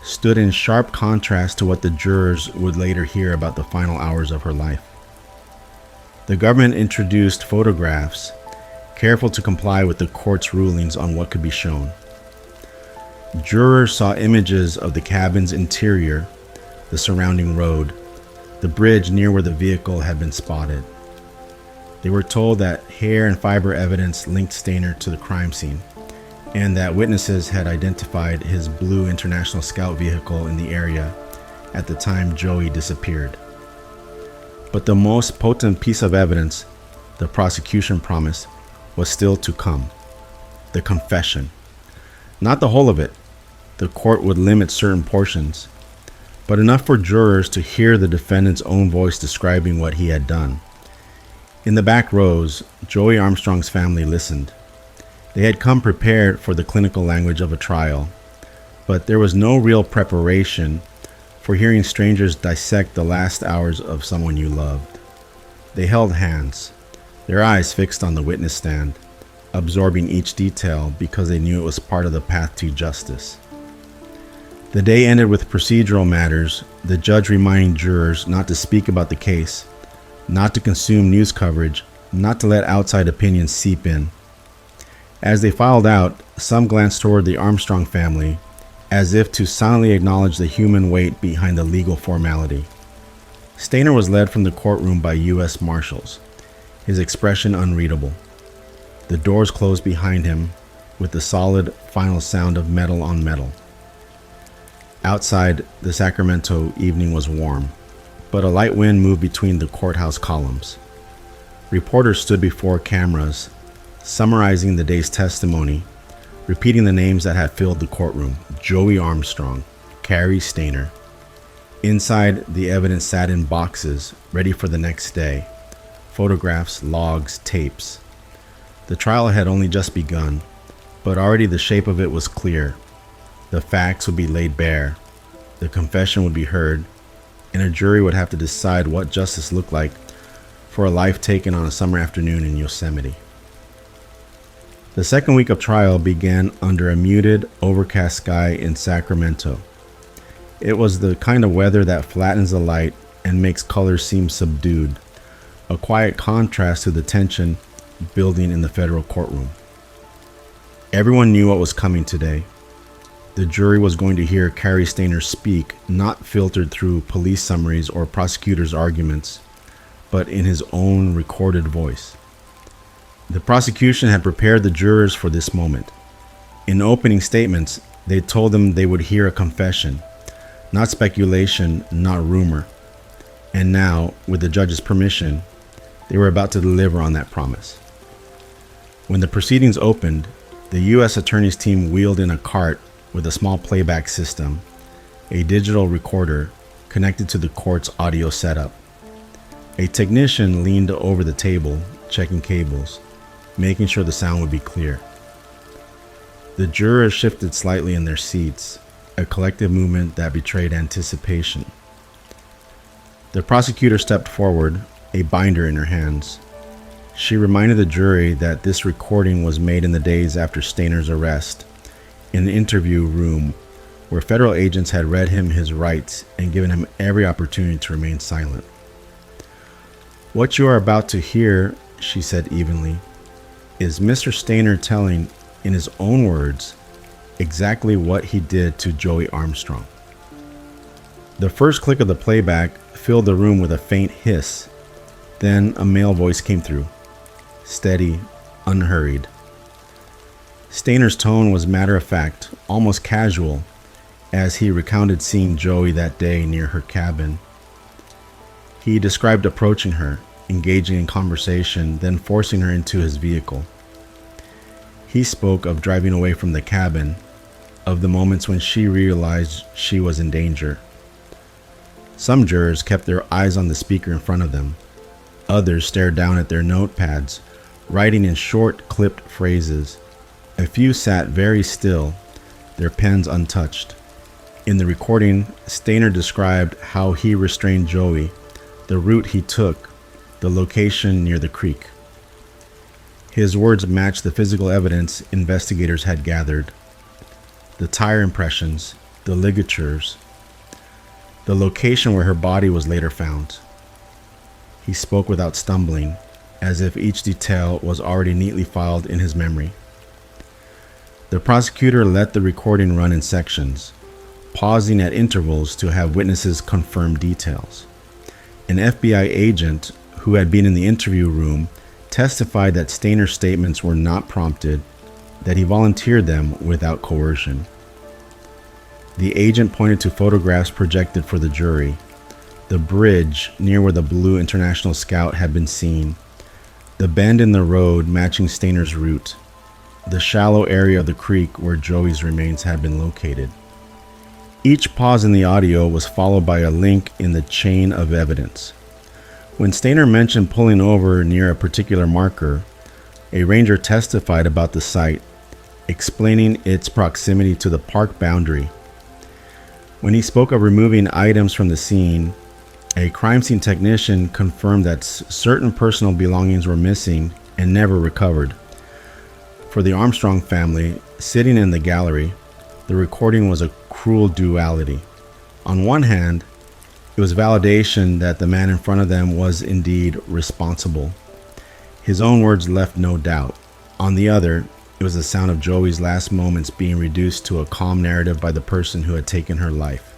stood in sharp contrast to what the jurors would later hear about the final hours of her life. The government introduced photographs, careful to comply with the court's rulings on what could be shown. Jurors saw images of the cabin's interior, the surrounding road, the bridge near where the vehicle had been spotted. They were told that hair and fiber evidence linked Stainer to the crime scene, and that witnesses had identified his blue International Scout vehicle in the area at the time Joey disappeared. But the most potent piece of evidence the prosecution promised was still to come: the confession. Not the whole of it. The court would limit certain portions, but enough for jurors to hear the defendant's own voice describing what he had done. In the back rows, Joey Armstrong's family listened. They had come prepared for the clinical language of a trial, but there was no real preparation for hearing strangers dissect the last hours of someone you loved. They held hands, their eyes fixed on the witness stand, absorbing each detail because they knew it was part of the path to justice. The day ended with procedural matters, the judge reminding jurors not to speak about the case, not to consume news coverage, not to let outside opinions seep in. As they filed out, some glanced toward the Armstrong family, as if to silently acknowledge the human weight behind the legal formality. Stainer was led from the courtroom by U.S. Marshals, his expression unreadable. The doors closed behind him with the solid final sound of metal on metal. Outside, the Sacramento evening was warm, but a light wind moved between the courthouse columns. Reporters stood before cameras, summarizing the day's testimony, repeating the names that had filled the courtroom: Joey Armstrong, Carrie Stainer. Inside, the evidence sat in boxes, ready for the next day: photographs, logs, tapes. The trial had only just begun, but already the shape of it was clear. The facts would be laid bare, the confession would be heard, and a jury would have to decide what justice looked like for a life taken on a summer afternoon in Yosemite. The second week of trial began under a muted, overcast sky in Sacramento. It was the kind of weather that flattens the light and makes colors seem subdued, a quiet contrast to the tension building in the federal courtroom. Everyone knew what was coming today. The jury was going to hear Carrie Stainer speak, not filtered through police summaries or prosecutors' arguments, but in his own recorded voice. The prosecution had prepared the jurors for this moment. In opening statements, they told them they would hear a confession, not speculation, not rumor. And now, with the judge's permission, they were about to deliver on that promise. When the proceedings opened, the U.S. Attorney's team wheeled in a cart with a small playback system, a digital recorder connected to the court's audio setup. A technician leaned over the table, checking cables, making sure the sound would be clear. The jurors shifted slightly in their seats, a collective movement that betrayed anticipation. The prosecutor stepped forward, a binder in her hands. She reminded the jury that this recording was made in the days after Stainer's arrest, in an interview room where federal agents had read him his rights and given him every opportunity to remain silent. "What you are about to hear," she said evenly, "is Mr. Stainer telling, in his own words, exactly what he did to Joey Armstrong." The first click of the playback filled the room with a faint hiss. Then a male voice came through, steady, unhurried. Stainer's tone was matter-of-fact, almost casual, as he recounted seeing Joey that day near her cabin. He described approaching her, engaging in conversation, then forcing her into his vehicle. He spoke of driving away from the cabin, of the moments when she realized she was in danger. Some jurors kept their eyes on the speaker in front of them. Others stared down at their notepads, writing in short, clipped phrases. A few sat very still, their pens untouched. In the recording, Stainer described how he restrained Joey, the route he took, the location near the creek. His words matched the physical evidence investigators had gathered. The tire impressions, the ligatures, the location where her body was later found. He spoke without stumbling, as if each detail was already neatly filed in his memory. The prosecutor let the recording run in sections, pausing at intervals to have witnesses confirm details. An FBI agent who had been in the interview room testified that Stainer's statements were not prompted, that he volunteered them without coercion. The agent pointed to photographs projected for the jury. The bridge near where the Blue International Scout had been seen, the bend in the road matching Stainer's route, the shallow area of the creek where Joey's remains had been located. Each pause in the audio was followed by a link in the chain of evidence. When Stainer mentioned pulling over near a particular marker, a ranger testified about the site, explaining its proximity to the park boundary. When he spoke of removing items from the scene, a crime scene technician confirmed that certain personal belongings were missing and never recovered. For the Armstrong family, sitting in the gallery, the recording was a cruel duality. On one hand, it was validation that the man in front of them was indeed responsible. His own words left no doubt. On the other, it was the sound of Joey's last moments being reduced to a calm narrative by the person who had taken her life.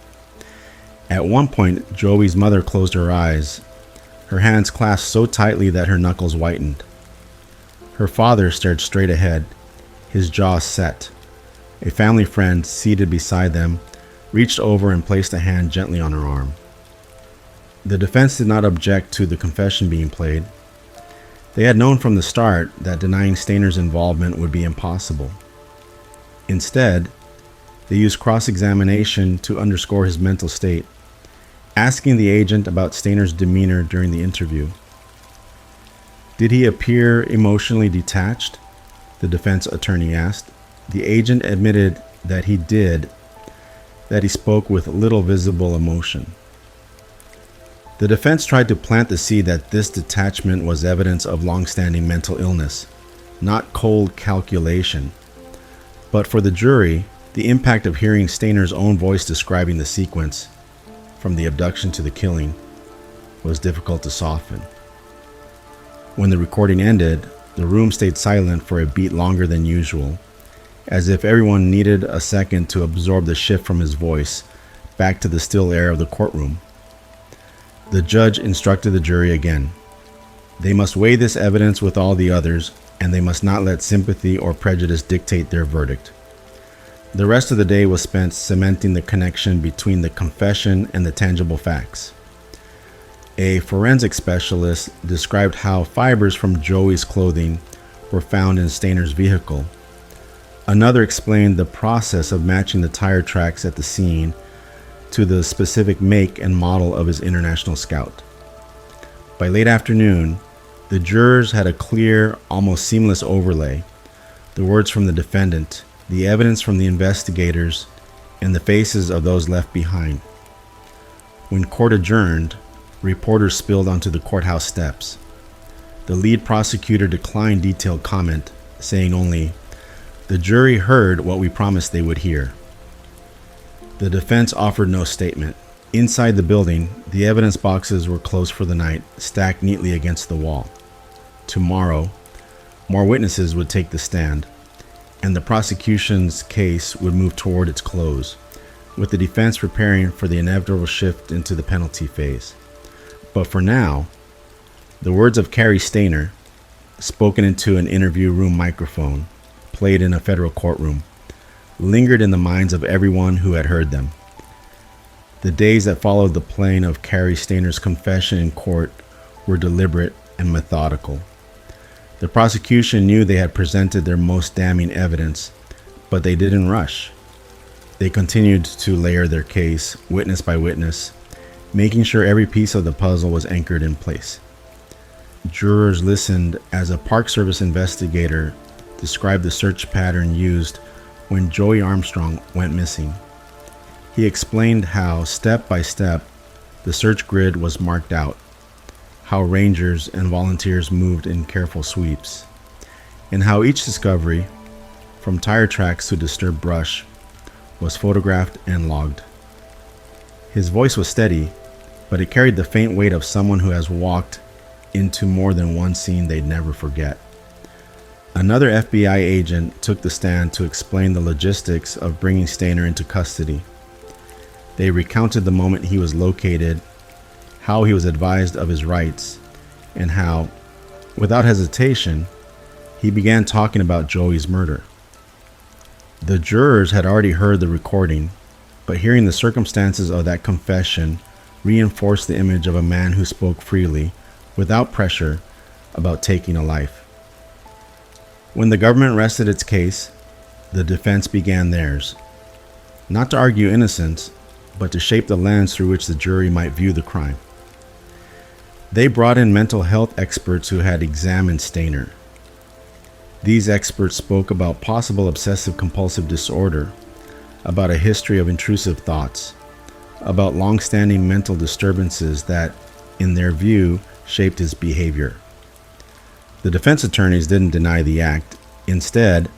At one point, Joey's mother closed her eyes, her hands clasped so tightly that her knuckles whitened. Her father stared straight ahead, his jaw set. A family friend, seated beside them, reached over and placed a hand gently on her arm. The defense did not object to the confession being played. They had known from the start that denying Stainer's involvement would be impossible. Instead, they used cross-examination to underscore his mental state, asking the agent about Stainer's demeanor during the interview. Did he appear emotionally detached? The defense attorney asked. The agent admitted that he did, that he spoke with little visible emotion. The defense tried to plant the seed that this detachment was evidence of long-standing mental illness, not cold calculation. But for the jury, the impact of hearing Stainer's own voice describing the sequence, from the abduction to the killing, was difficult to soften. When the recording ended, the room stayed silent for a beat longer than usual, as if everyone needed a second to absorb the shift from his voice back to the still air of the courtroom. The judge instructed the jury again. They must weigh this evidence with all the others, and they must not let sympathy or prejudice dictate their verdict. The rest of the day was spent cementing the connection between the confession and the tangible facts. A forensic specialist described how fibers from Joey's clothing were found in Stainer's vehicle. Another explained the process of matching the tire tracks at the scene to the specific make and model of his International Scout. By late afternoon, the jurors had a clear, almost seamless overlay. The words from the defendant, the evidence from the investigators, and the faces of those left behind. When court adjourned, reporters spilled onto the courthouse steps. The lead prosecutor declined detailed comment, saying only, "The jury heard what we promised they would hear." The defense offered no statement. Inside the building, the evidence boxes were closed for the night, stacked neatly against the wall. Tomorrow, more witnesses would take the stand, and the prosecution's case would move toward its close, with the defense preparing for the inevitable shift into the penalty phase. But for now, the words of Carrie Stainer, spoken into an interview room microphone, played in a federal courtroom, lingered in the minds of everyone who had heard them. The days that followed the playing of Carrie Stainer's confession in court were deliberate and methodical. The prosecution knew they had presented their most damning evidence, but they didn't rush. They continued to layer their case, witness by witness, making sure every piece of the puzzle was anchored in place. Jurors listened as a Park Service investigator described the search pattern used when Joey Armstrong went missing. He explained how, step by step, the search grid was marked out, how rangers and volunteers moved in careful sweeps, and how each discovery, from tire tracks to disturbed brush, was photographed and logged. His voice was steady, but it carried the faint weight of someone who has walked into more than one scene they'd never forget. Another FBI agent took the stand to explain the logistics of bringing Stainer into custody. They recounted the moment he was located, how he was advised of his rights, and how, without hesitation, he began talking about Joey's murder. The jurors had already heard the recording, but hearing the circumstances of that confession reinforced the image of a man who spoke freely, without pressure, about taking a life. When the government rested its case, the defense began theirs, not to argue innocence, but to shape the lens through which the jury might view the crime. They brought in mental health experts who had examined Stainer. These experts spoke about possible obsessive-compulsive disorder, about a history of intrusive thoughts, about long-standing mental disturbances that, in their view, shaped his behavior. The defense attorneys didn't deny the act. Instead,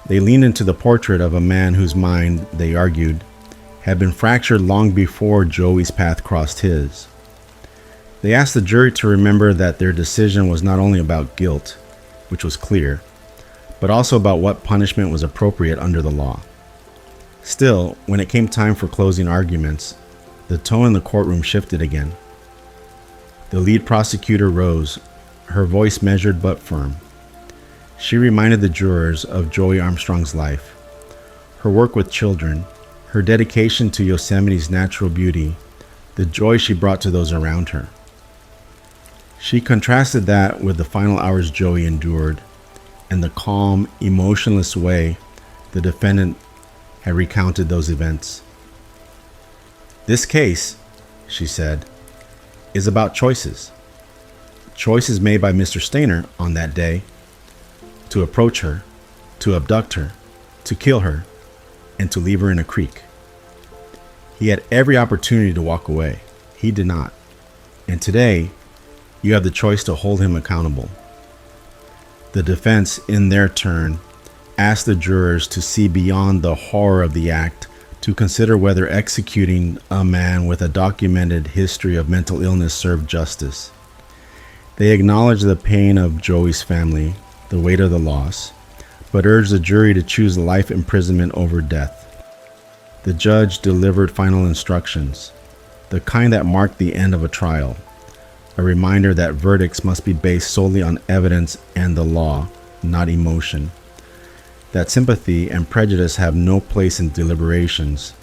they leaned into the portrait of a man whose mind, they argued, had been fractured long before Joey's path crossed his. They asked the jury to remember that their decision was not only about guilt, which was clear, but also about what punishment was appropriate under the law. Still, when it came time for closing arguments, the tone in the courtroom shifted again. The lead prosecutor rose, her voice measured but firm. She reminded the jurors of Joey Armstrong's life, her work with children, her dedication to Yosemite's natural beauty, the joy she brought to those around her. She contrasted that with the final hours Joey endured and the calm, emotionless way the defendant had recounted those events. "This case," she said, "is about choices. Choices made by Mr. Stainer on that day to approach her, to abduct her, to kill her, and to leave her in a creek. He had every opportunity to walk away. He did not. And today, you have the choice to hold him accountable." The defense, in their turn, asked the jurors to see beyond the horror of the act, to consider whether executing a man with a documented history of mental illness served justice. They acknowledged the pain of Joey's family, the weight of the loss, but urged the jury to choose life imprisonment over death. The judge delivered final instructions, the kind that marked the end of a trial, a reminder that verdicts must be based solely on evidence and the law, not emotion, that sympathy and prejudice have no place in deliberations,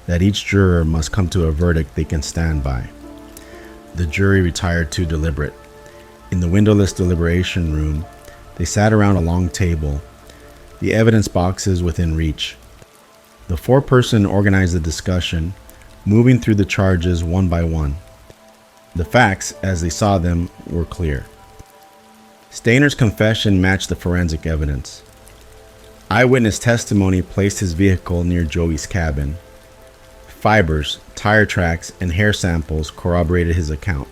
that each juror must come to a verdict they can stand by. The jury retired to deliberate. In the windowless deliberation room, they sat around a long table, the evidence boxes within reach. The foreperson organized the discussion, moving through the charges one by one. The facts, as they saw them, were clear. Stainer's confession matched the forensic evidence. Eyewitness testimony placed his vehicle near Joey's cabin. Fibers, tire tracks, and hair samples corroborated his account.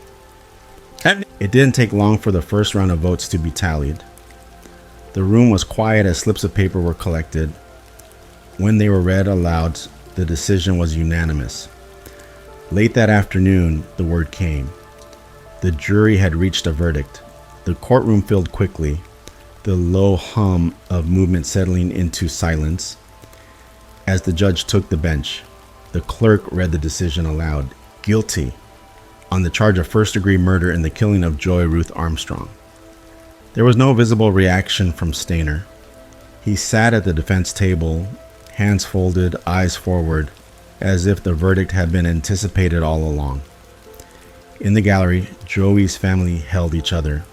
It didn't take long for the first round of votes to be tallied. The room was quiet as slips of paper were collected. When they were read aloud, the decision was unanimous. Late that afternoon, the word came. The jury had reached a verdict. The courtroom filled quickly, the low hum of movement settling into silence. As the judge took the bench, the clerk read the decision aloud. Guilty on the charge of first-degree murder in the killing of Joy Ruth Armstrong. There was no visible reaction from Stainer. He sat at the defense table, hands folded, eyes forward, as if the verdict had been anticipated all along. In the gallery, Joey's family held each other,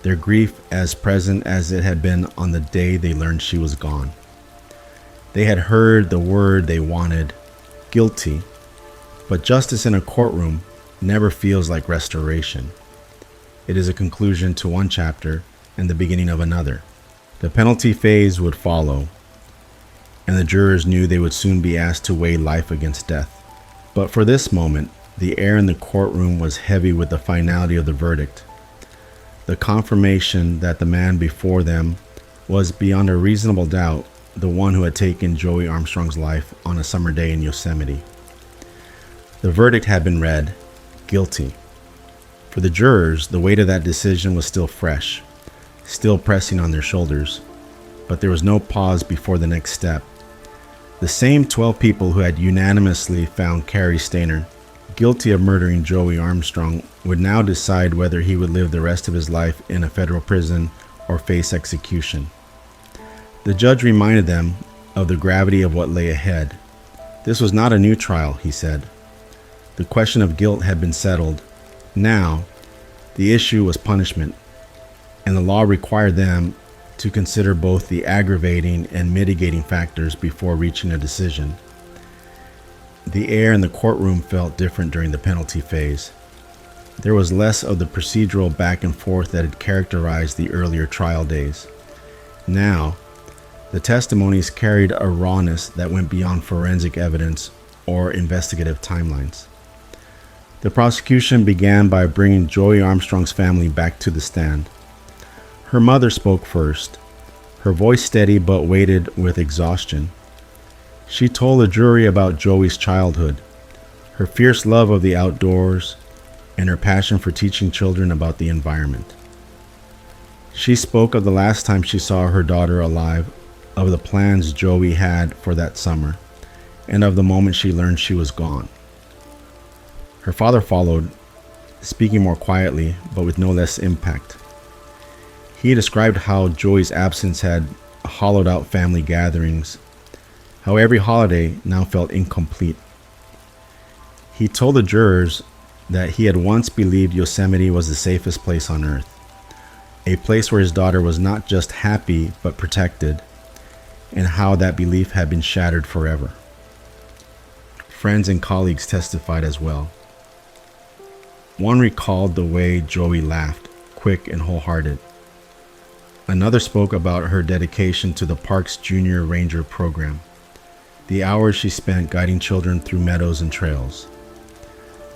their grief as present as it had been on the day they learned she was gone. They had heard the word they wanted, guilty, but justice in a courtroom never feels like restoration. It is a conclusion to one chapter and the beginning of another. The penalty phase would follow, and the jurors knew they would soon be asked to weigh life against death. But for this moment, the air in the courtroom was heavy with the finality of the verdict, the confirmation that the man before them was beyond a reasonable doubt the one who had taken Joey Armstrong's life on a summer day in Yosemite. The verdict had been read, guilty. For the jurors, the weight of that decision was still fresh, still pressing on their shoulders, but there was no pause before the next step. The same 12 people who had unanimously found Cary Stayner guilty of murdering Joey Armstrong would now decide whether he would live the rest of his life in a federal prison or face execution. The judge reminded them of the gravity of what lay ahead. This was not a new trial, he said. The question of guilt had been settled. Now, the issue was punishment, and the law required them to consider both the aggravating and mitigating factors before reaching a decision. The air in the courtroom felt different during the penalty phase. There was less of the procedural back and forth that had characterized the earlier trial days. Now, the testimonies carried a rawness that went beyond forensic evidence or investigative timelines. The prosecution began by bringing Joey Armstrong's family back to the stand. Her mother spoke first, her voice steady but weighted with exhaustion. She told the jury about Joey's childhood, her fierce love of the outdoors, and her passion for teaching children about the environment. She spoke of the last time she saw her daughter alive, of the plans Joey had for that summer, and of the moment she learned she was gone. Her father followed, speaking more quietly, but with no less impact. He described how Joey's absence had hollowed out family gatherings, how every holiday now felt incomplete. He told the jurors that he had once believed Yosemite was the safest place on earth, a place where his daughter was not just happy but protected, and how that belief had been shattered forever. Friends and colleagues testified as well. One recalled the way Joey laughed, quick and wholehearted. Another spoke about her dedication to the park's Junior Ranger program, the hours she spent guiding children through meadows and trails.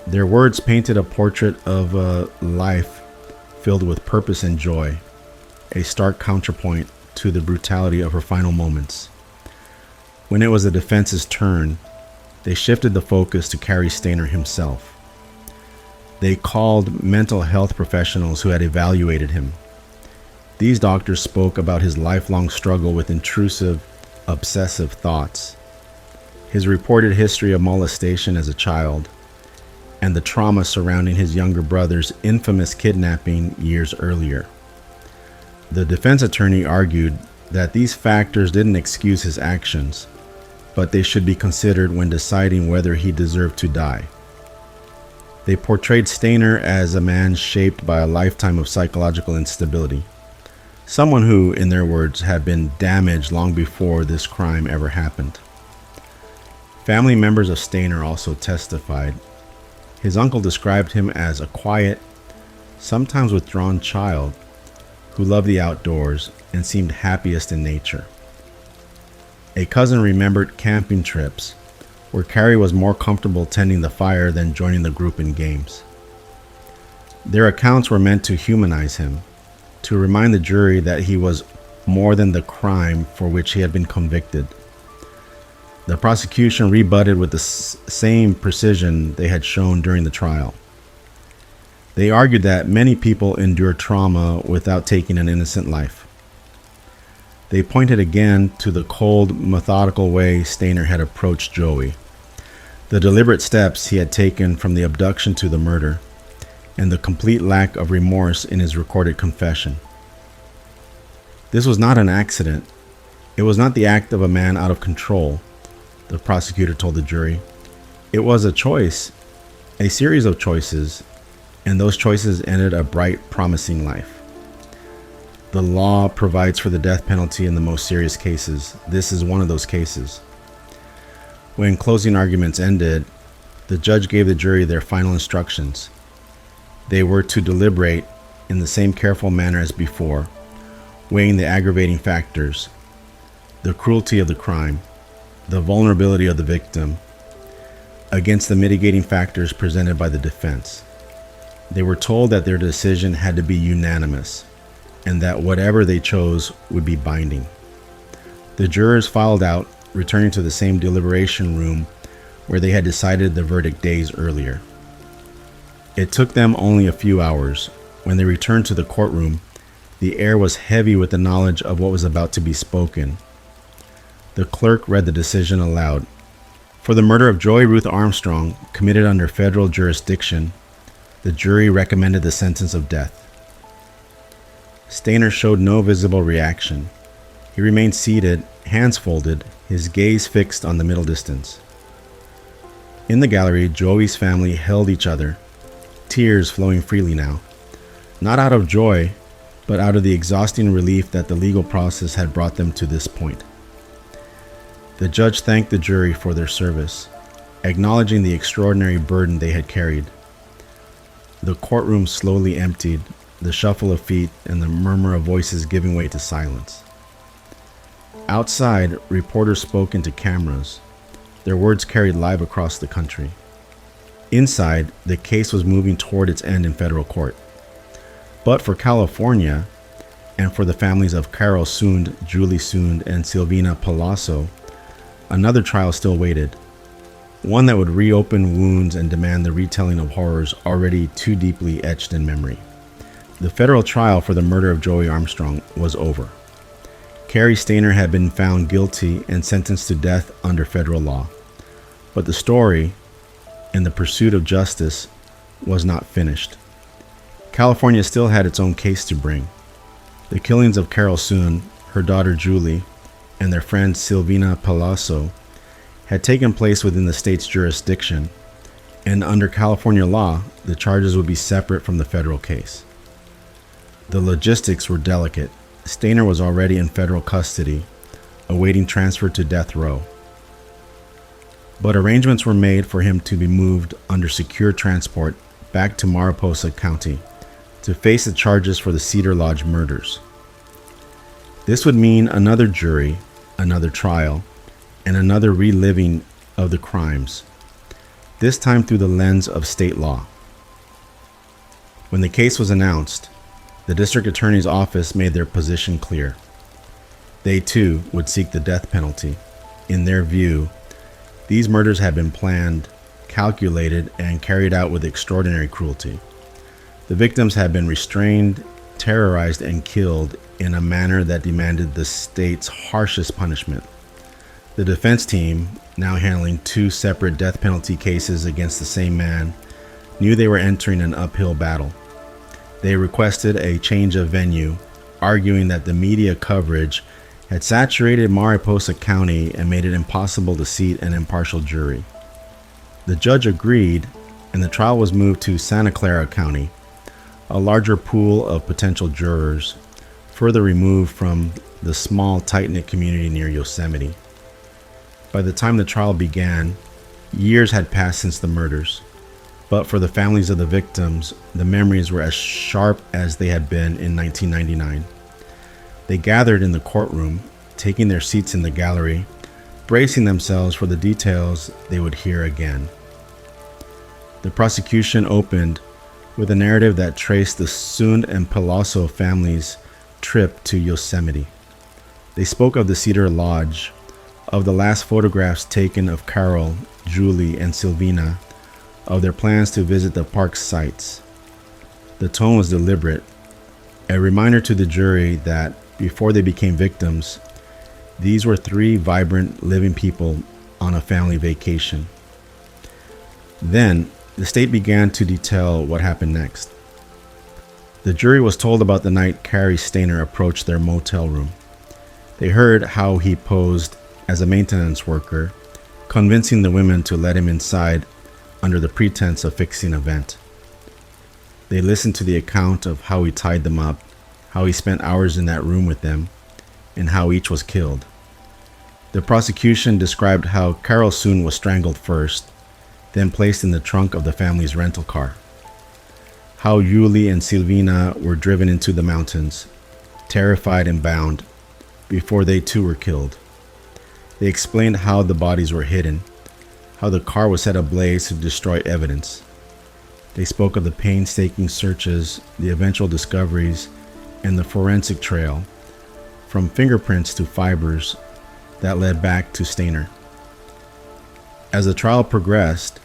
Their words painted a portrait of a life filled with purpose and joy, a stark counterpoint to the brutality of her final moments. When it was the defense's turn, they shifted the focus to Cary Stayner himself. They called mental health professionals who had evaluated him. These doctors spoke about his lifelong struggle with intrusive, obsessive thoughts, his reported history of molestation as a child, and the trauma surrounding his younger brother's infamous kidnapping years earlier. The defense attorney argued that these factors didn't excuse his actions, but they should be considered when deciding whether he deserved to die. They portrayed Stayner as a man shaped by a lifetime of psychological instability, someone who, in their words, had been damaged long before this crime ever happened. Family members of Stayner also testified. His uncle described him as a quiet, sometimes withdrawn child who loved the outdoors and seemed happiest in nature. A cousin remembered camping trips where Cary was more comfortable tending the fire than joining the group in games. Their accounts were meant to humanize him, to remind the jury that he was more than the crime for which he had been convicted. The prosecution rebutted with the same precision they had shown during the trial. They argued that many people endure trauma without taking an innocent life. They pointed again to the cold, methodical way Stayner had approached Joey, the deliberate steps he had taken from the abduction to the murder, and the complete lack of remorse in his recorded confession. This was not an accident. It was not the act of a man out of control, the prosecutor told the jury. It was a choice, a series of choices, and those choices ended a bright, promising life. The law provides for the death penalty in the most serious cases. This is one of those cases. When closing arguments ended, the judge gave the jury their final instructions. They were to deliberate in the same careful manner as before, weighing the aggravating factors, the cruelty of the crime, the vulnerability of the victim, against the mitigating factors presented by the defense. They were told that their decision had to be unanimous, and that whatever they chose would be binding. The jurors filed out, returning to the same deliberation room where they had decided the verdict days earlier. It took them only a few hours. When they returned to the courtroom, the air was heavy with the knowledge of what was about to be spoken. The clerk read the decision aloud. For the murder of Joy Ruth Armstrong, committed under federal jurisdiction, the jury recommended the sentence of death. Stainer showed no visible reaction. He remained seated, hands folded, his gaze fixed on the middle distance. In the gallery, Joey's family held each other, tears flowing freely now, not out of joy, but out of the exhausting relief that the legal process had brought them to this point. The judge thanked the jury for their service, acknowledging the extraordinary burden they had carried. The courtroom slowly emptied, the shuffle of feet and the murmur of voices giving way to silence. Outside, reporters spoke into cameras, their words carried live across the country. Inside, the case was moving toward its end in federal court. But for California, and for the families of Carol Sund, Julie Sund, and Silvina Palazzo, another trial still waited, one that would reopen wounds and demand the retelling of horrors already too deeply etched in memory. The federal trial for the murder of Joey Armstrong was over. Carrie Stainer had been found guilty and sentenced to death under federal law. But the story, and the pursuit of justice, was not finished. California still had its own case to bring. The killings of Carol Sund, her daughter Julie, and their friend Silvina Palazzo had taken place within the state's jurisdiction, and under California law, the charges would be separate from the federal case. The logistics were delicate. Stainer was already in federal custody, awaiting transfer to death row. But arrangements were made for him to be moved under secure transport back to Mariposa County to face the charges for the Cedar Lodge murders. This would mean another jury, another trial, and another reliving of the crimes, this time through the lens of state law. When the case was announced, the district attorney's office made their position clear. They too would seek the death penalty. In their view, these murders had been planned, calculated, and carried out with extraordinary cruelty. The victims had been restrained, terrorized, and killed in a manner that demanded the state's harshest punishment. The defense team, now handling two separate death penalty cases against the same man, knew they were entering an uphill battle. They requested a change of venue, arguing that the media coverage had saturated Mariposa County and made it impossible to seat an impartial jury. The judge agreed, and the trial was moved to Santa Clara County, a larger pool of potential jurors, further removed from the small, tight-knit community near Yosemite. By the time the trial began, years had passed since the murders. But for the families of the victims, the memories were as sharp as they had been in 1999. They gathered in the courtroom, taking their seats in the gallery, bracing themselves for the details they would hear again. The prosecution opened with a narrative that traced the Sund and Palazzo families' trip to Yosemite. They spoke of the Cedar Lodge, of the last photographs taken of Carol, Julie, and Silvina, of their plans to visit the park's sites. The tone was deliberate, a reminder to the jury that before they became victims, these were three vibrant, living people on a family vacation. Then, the state began to detail what happened next. The jury was told about the night Carrie Stainer approached their motel room. They heard how he posed as a maintenance worker, convincing the women to let him inside under the pretense of fixing a vent. They listened to the account of how he tied them up, how he spent hours in that room with them, and how each was killed. The prosecution described how Carol Soon was strangled first, then placed in the trunk of the family's rental car. How Yuli and Silvina were driven into the mountains, terrified and bound, before they too were killed. They explained how the bodies were hidden, how the car was set ablaze to destroy evidence. They spoke of the painstaking searches, the eventual discoveries, and the forensic trail, from fingerprints to fibers, that led back to Stainer. As the trial progressed,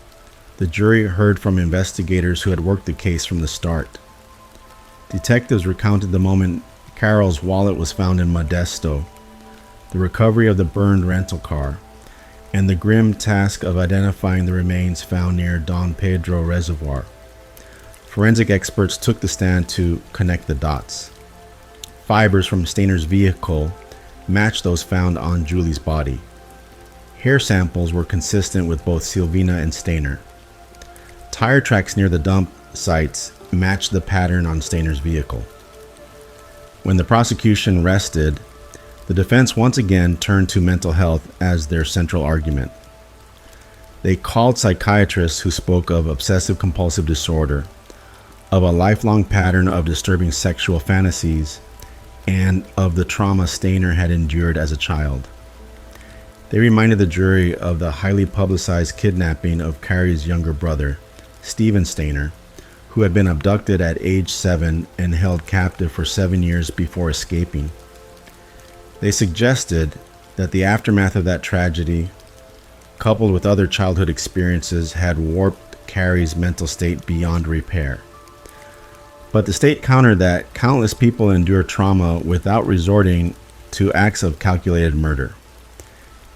the jury heard from investigators who had worked the case from the start. Detectives recounted the moment Carol's wallet was found in Modesto, the recovery of the burned rental car, and the grim task of identifying the remains found near Don Pedro Reservoir. Forensic experts took the stand to connect the dots. Fibers from Stainer's vehicle matched those found on Julie's body. Hair samples were consistent with both Silvina and Stainer. Tire tracks near the dump sites matched the pattern on Stainer's vehicle. When the prosecution rested, the defense once again turned to mental health as their central argument. They called psychiatrists who spoke of obsessive-compulsive disorder, of a lifelong pattern of disturbing sexual fantasies, and of the trauma Stainer had endured as a child. They reminded the jury of the highly publicized kidnapping of Carrie's younger brother, Stephen Stainer, who had been abducted at age 7 and held captive for 7 years before escaping. They suggested that the aftermath of that tragedy, coupled with other childhood experiences, had warped Carrie's mental state beyond repair. But the state countered that countless people endure trauma without resorting to acts of calculated murder,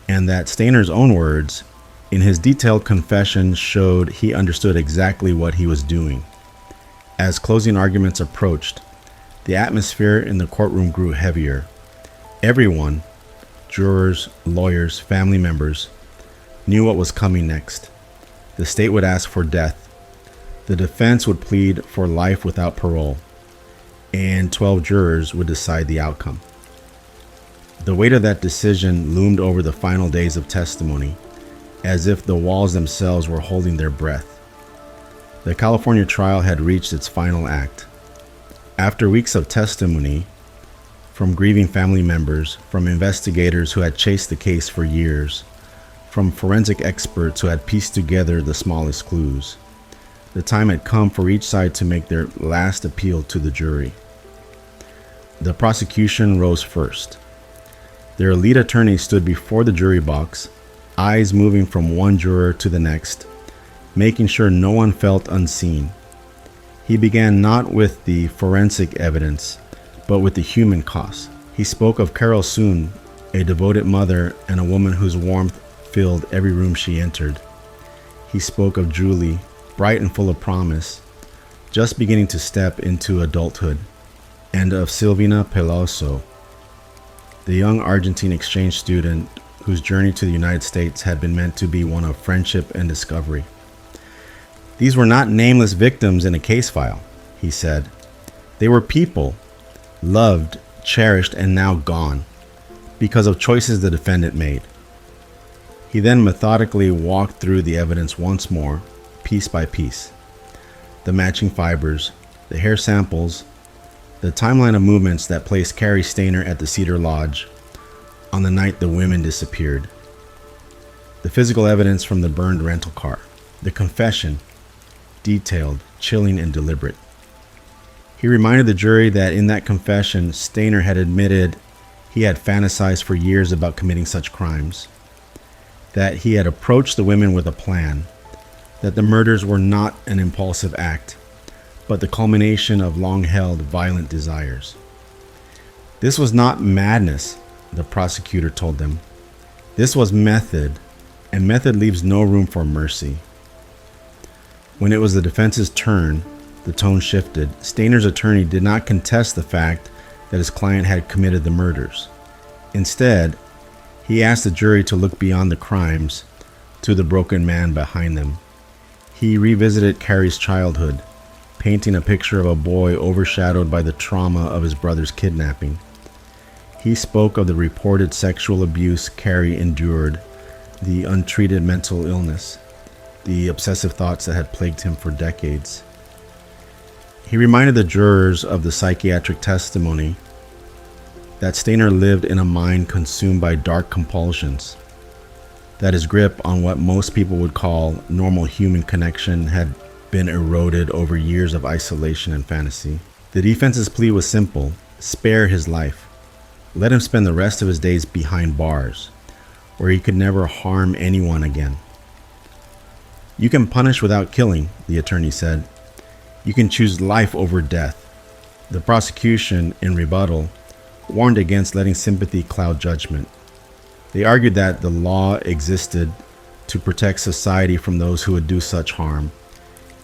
and that Stainer's own words in his detailed confession showed he understood exactly what he was doing. As closing arguments approached, the atmosphere in the courtroom grew heavier. Everyone, jurors, lawyers, family members, knew what was coming next. The state would ask for death. The defense would plead for life without parole, and 12 jurors would decide the outcome. The weight of that decision loomed over the final days of testimony, as if the walls themselves were holding their breath. The California trial had reached its final act. After weeks of testimony, from grieving family members, from investigators who had chased the case for years, from forensic experts who had pieced together the smallest clues, the time had come for each side to make their last appeal to the jury. The prosecution rose first. Their lead attorney stood before the jury box, eyes moving from one juror to the next, making sure no one felt unseen. He began not with the forensic evidence, but with the human cost. He spoke of Carol Soon, a devoted mother and a woman whose warmth filled every room she entered. He spoke of Julie, bright and full of promise, just beginning to step into adulthood, and of Silvina Peloso, the young Argentine exchange student whose journey to the United States had been meant to be one of friendship and discovery. These were not nameless victims in a case file, he said. They were people, loved, cherished, and now gone, because of choices the defendant made. He then methodically walked through the evidence once more, piece by piece. The matching fibers, the hair samples, the timeline of movements that placed Carrie Stainer at the Cedar Lodge on the night the women disappeared. The physical evidence from the burned rental car. The confession, detailed, chilling, and deliberate. He reminded the jury that in that confession, Stainer had admitted he had fantasized for years about committing such crimes, that he had approached the women with a plan, that the murders were not an impulsive act, but the culmination of long-held violent desires. This was not madness, the prosecutor told them. This was method, and method leaves no room for mercy. When it was the defense's turn, the tone shifted. Stainer's attorney did not contest the fact that his client had committed the murders. Instead, he asked the jury to look beyond the crimes to the broken man behind them. He revisited Carrie's childhood, painting a picture of a boy overshadowed by the trauma of his brother's kidnapping. He spoke of the reported sexual abuse Carrie endured, the untreated mental illness, the obsessive thoughts that had plagued him for decades. He reminded the jurors of the psychiatric testimony that Stainer lived in a mind consumed by dark compulsions, that his grip on what most people would call normal human connection had been eroded over years of isolation and fantasy. The defense's plea was simple: spare his life. Let him spend the rest of his days behind bars, where he could never harm anyone again. You can punish without killing, the attorney said. You can choose life over death. The prosecution, in rebuttal, warned against letting sympathy cloud judgment. They argued that the law existed to protect society from those who would do such harm,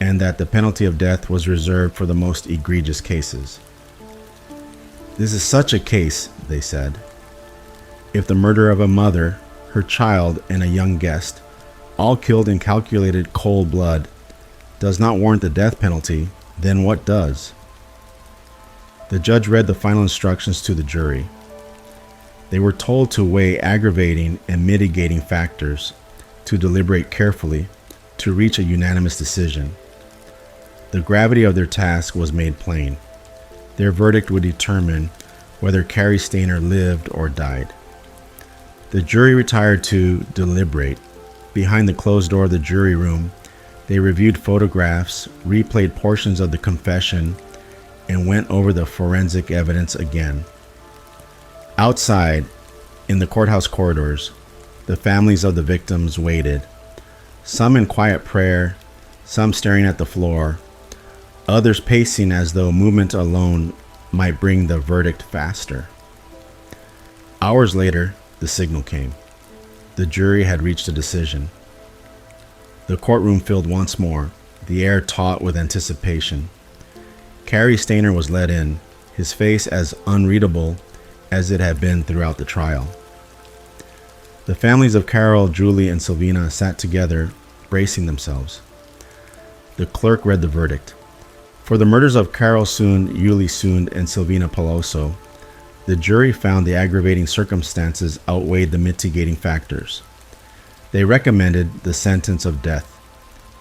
and that the penalty of death was reserved for the most egregious cases. This is such a case, they said. If the murder of a mother, her child, and a young guest, all killed in calculated cold blood, does not warrant the death penalty, then what does? The judge read the final instructions to the jury. They were told to weigh aggravating and mitigating factors, to deliberate carefully, to reach a unanimous decision. The gravity of their task was made plain. Their verdict would determine whether Carrie Stainer lived or died. The jury retired to deliberate. Behind the closed door of the jury room, they reviewed photographs, replayed portions of the confession, and went over the forensic evidence again. Outside, in the courthouse corridors, the families of the victims waited, some in quiet prayer, some staring at the floor, others pacing as though movement alone might bring the verdict faster. Hours later, the signal came. The jury had reached a decision. The courtroom filled once more, the air taut with anticipation. Carrie Stainer was led in, his face as unreadable as it had been throughout the trial. The families of Carol, Julie, and Sylvina sat together, bracing themselves. The clerk read the verdict. For the murders of Carol Sund, Yuli Sund, and Sylvina Peloso, the jury found the aggravating circumstances outweighed the mitigating factors. They recommended the sentence of death.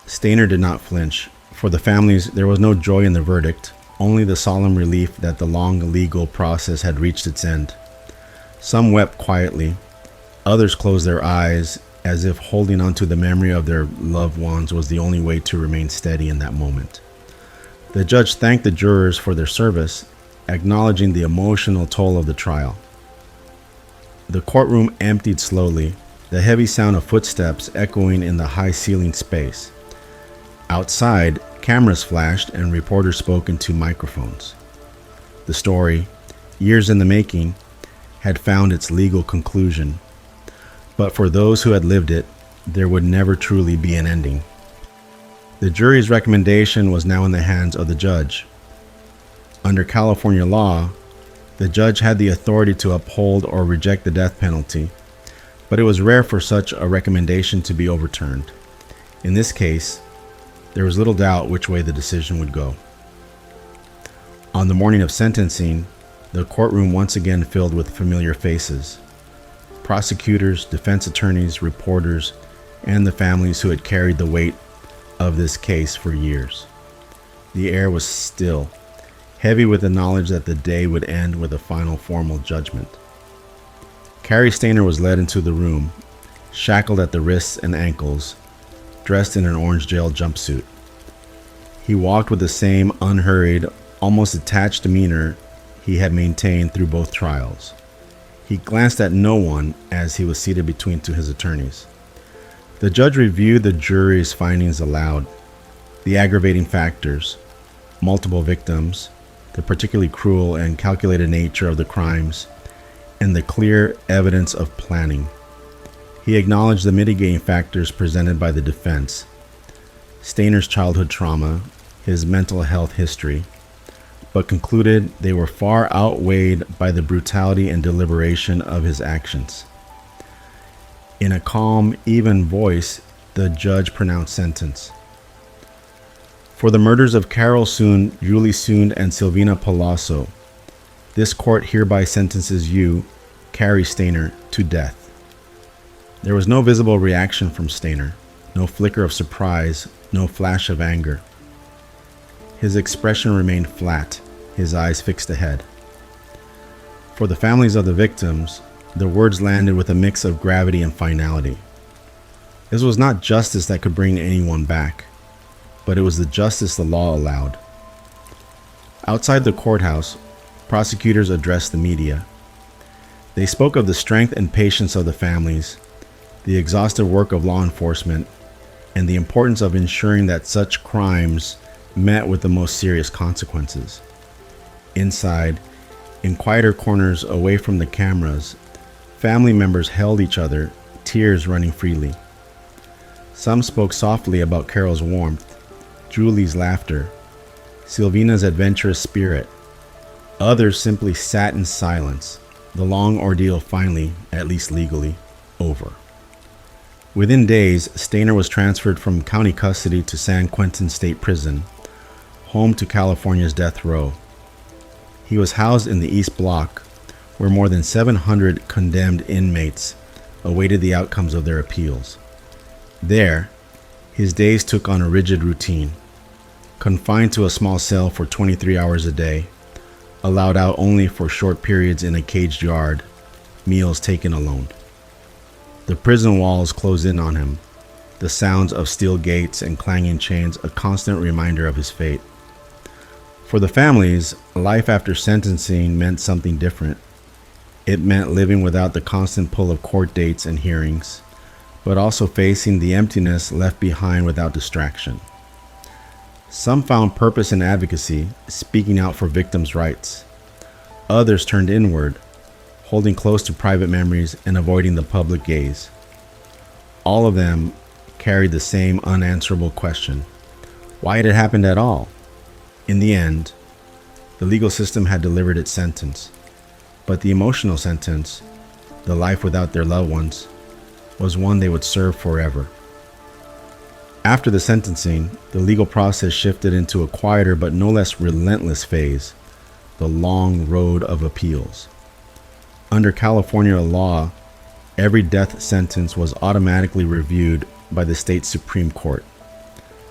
Stainer did not flinch. For the families, there was no joy in the verdict, only the solemn relief that the long legal process had reached its end. Some wept quietly. Others closed their eyes, as if holding onto the memory of their loved ones was the only way to remain steady in that moment. The judge thanked the jurors for their service, acknowledging the emotional toll of the trial. The courtroom emptied slowly, the heavy sound of footsteps echoing in the high-ceilinged space. Outside, cameras flashed and reporters spoke into microphones. The story, years in the making, had found its legal conclusion. But for those who had lived it, there would never truly be an ending. The jury's recommendation was now in the hands of the judge. Under California law, the judge had the authority to uphold or reject the death penalty, but it was rare for such a recommendation to be overturned. In this case, there was little doubt which way the decision would go. On the morning of sentencing, the courtroom once again filled with familiar faces. Prosecutors, defense attorneys, reporters, and the families who had carried the weight of this case for years. The air was still, heavy with the knowledge that the day would end with a final formal judgment. Carrie Stainer was led into the room, shackled at the wrists and ankles, dressed in an orange jail jumpsuit. He walked with the same unhurried, almost detached demeanor he had maintained through both trials. He glanced at no one as he was seated between his attorneys. The judge reviewed the jury's findings aloud. The aggravating factors, multiple victims, the particularly cruel and calculated nature of the crimes, and the clear evidence of planning. He acknowledged the mitigating factors presented by the defense: Stainer's childhood trauma, his mental health history, but concluded they were far outweighed by the brutality and deliberation of his actions. In a calm, even voice, the judge pronounced sentence. For the murders of Carol Soon, Julie Soon, and Silvina Palazzo, this court hereby sentences you, Cary Stayner, to death. There was no visible reaction from Stayner, no flicker of surprise, no flash of anger. His expression remained flat, his eyes fixed ahead. For the families of the victims, the words landed with a mix of gravity and finality. This was not justice that could bring anyone back, but it was the justice the law allowed. Outside the courthouse, prosecutors addressed the media. They spoke of the strength and patience of the families, the exhaustive work of law enforcement, and the importance of ensuring that such crimes met with the most serious consequences. Inside, in quieter corners away from the cameras, family members held each other, tears running freely. Some spoke softly about Carol's warmth, Julie's laughter, Silvina's adventurous spirit. Others simply sat in silence, the long ordeal finally, at least legally, over. Within days, Stayner was transferred from county custody to San Quentin State Prison, home to California's death row. He was housed in the East Block, where more than 700 condemned inmates awaited the outcomes of their appeals. There, his days took on a rigid routine. Confined to a small cell for 23 hours a day, allowed out only for short periods in a caged yard, meals taken alone. The prison walls closed in on him, the sounds of steel gates and clanging chains a constant reminder of his fate. For the families, life after sentencing meant something different. It meant living without the constant pull of court dates and hearings, but also facing the emptiness left behind without distraction. Some found purpose in advocacy, speaking out for victims' rights. Others turned inward, holding close to private memories and avoiding the public gaze. All of them carried the same unanswerable question: why had it happened at all? In the end, the legal system had delivered its sentence, but the emotional sentence, the life without their loved ones, was one they would serve forever. After the sentencing, the legal process shifted into a quieter but no less relentless phase, the long road of appeals. Under California law, every death sentence was automatically reviewed by the state Supreme Court,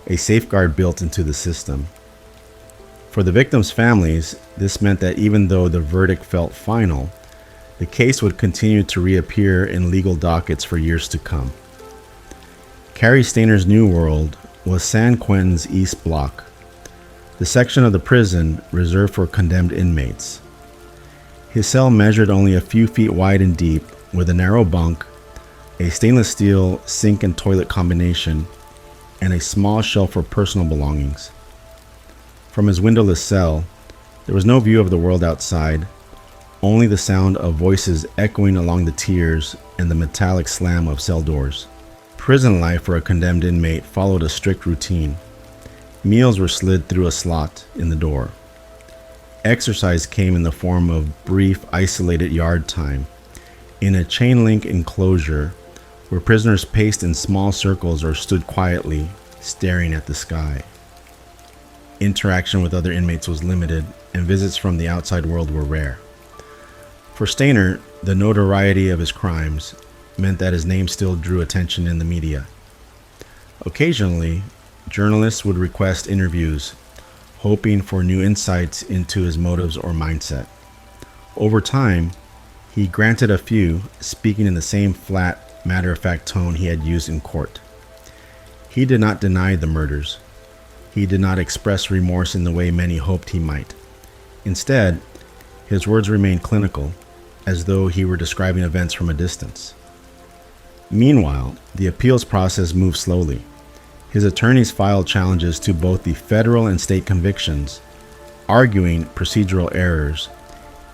a safeguard built into the system. For the victims' families, this meant that even though the verdict felt final, the case would continue to reappear in legal dockets for years to come. Cary Stayner's new world was San Quentin's East Block, the section of the prison reserved for condemned inmates. His cell measured only a few feet wide and deep, with a narrow bunk, a stainless steel sink and toilet combination, and a small shelf for personal belongings. From his windowless cell, there was no view of the world outside, only the sound of voices echoing along the tiers and the metallic slam of cell doors. Prison life for a condemned inmate followed a strict routine. Meals were slid through a slot in the door. Exercise came in the form of brief, isolated yard time in a chain-link enclosure where prisoners paced in small circles or stood quietly, staring at the sky. Interaction with other inmates was limited, and visits from the outside world were rare. For Stayner, the notoriety of his crimes meant that his name still drew attention in the media. Occasionally, journalists would request interviews, hoping for new insights into his motives or mindset. Over time, he granted a few, speaking in the same flat, matter-of-fact tone he had used in court. He did not deny the murders. He did not express remorse in the way many hoped he might. Instead, his words remained clinical, as though he were describing events from a distance. Meanwhile, the appeals process moved slowly. His attorneys filed challenges to both the federal and state convictions, arguing procedural errors,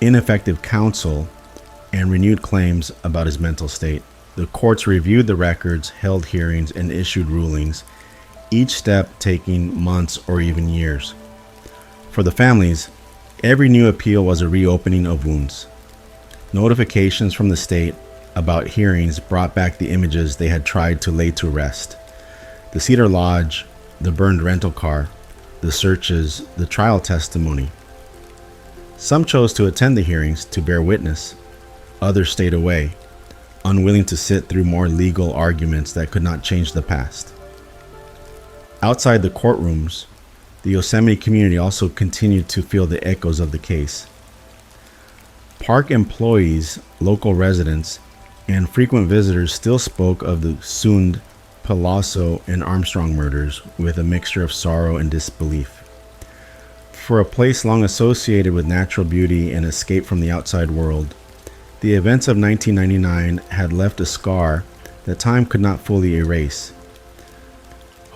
ineffective counsel, and renewed claims about his mental state. The courts reviewed the records, held hearings, and issued rulings, each step taking months or even years. For the families, Every new appeal was a reopening of wounds. Notifications from the state about hearings brought back the images they had tried to lay to rest. The Cedar Lodge, the burned rental car, the searches, the trial testimony. Some chose to attend the hearings to bear witness. Others stayed away, unwilling to sit through more legal arguments that could not change the past. Outside the courtrooms, the Yosemite community also continued to feel the echoes of the case. Park employees, local residents, and frequent visitors still spoke of the Sund, Palazzo, and Armstrong murders with a mixture of sorrow and disbelief. For a place long associated with natural beauty and escape from the outside world, the events of 1999 had left a scar that time could not fully erase.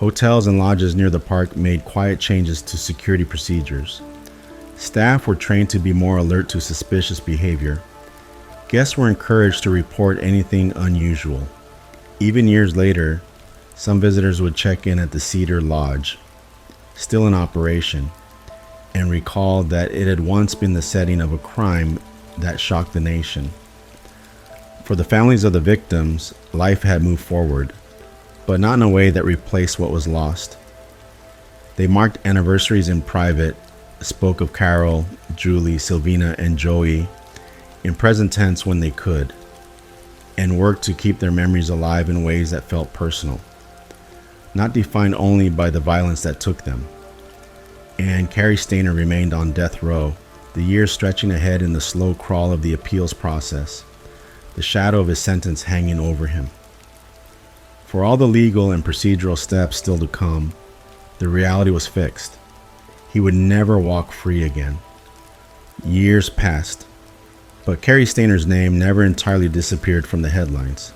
Hotels and lodges near the park made quiet changes to security procedures. Staff were trained to be more alert to suspicious behavior. Guests were encouraged to report anything unusual. Even years later, some visitors would check in at the Cedar Lodge, still in operation, and recall that it had once been the setting of a crime that shocked the nation. For the families of the victims, life had moved forward, but not in a way that replaced what was lost. They marked anniversaries in private, spoke of Carol, Julie, Sylvina, and Joey in present tense when they could, and worked to keep their memories alive in ways that felt personal, not defined only by the violence that took them. And Cary Stayner remained on death row, the years stretching ahead in the slow crawl of the appeals process, the shadow of his sentence hanging over him. For all the legal and procedural steps still to come, the reality was fixed. He would never walk free again. Years passed, but Cary Stayner's name never entirely disappeared from the headlines.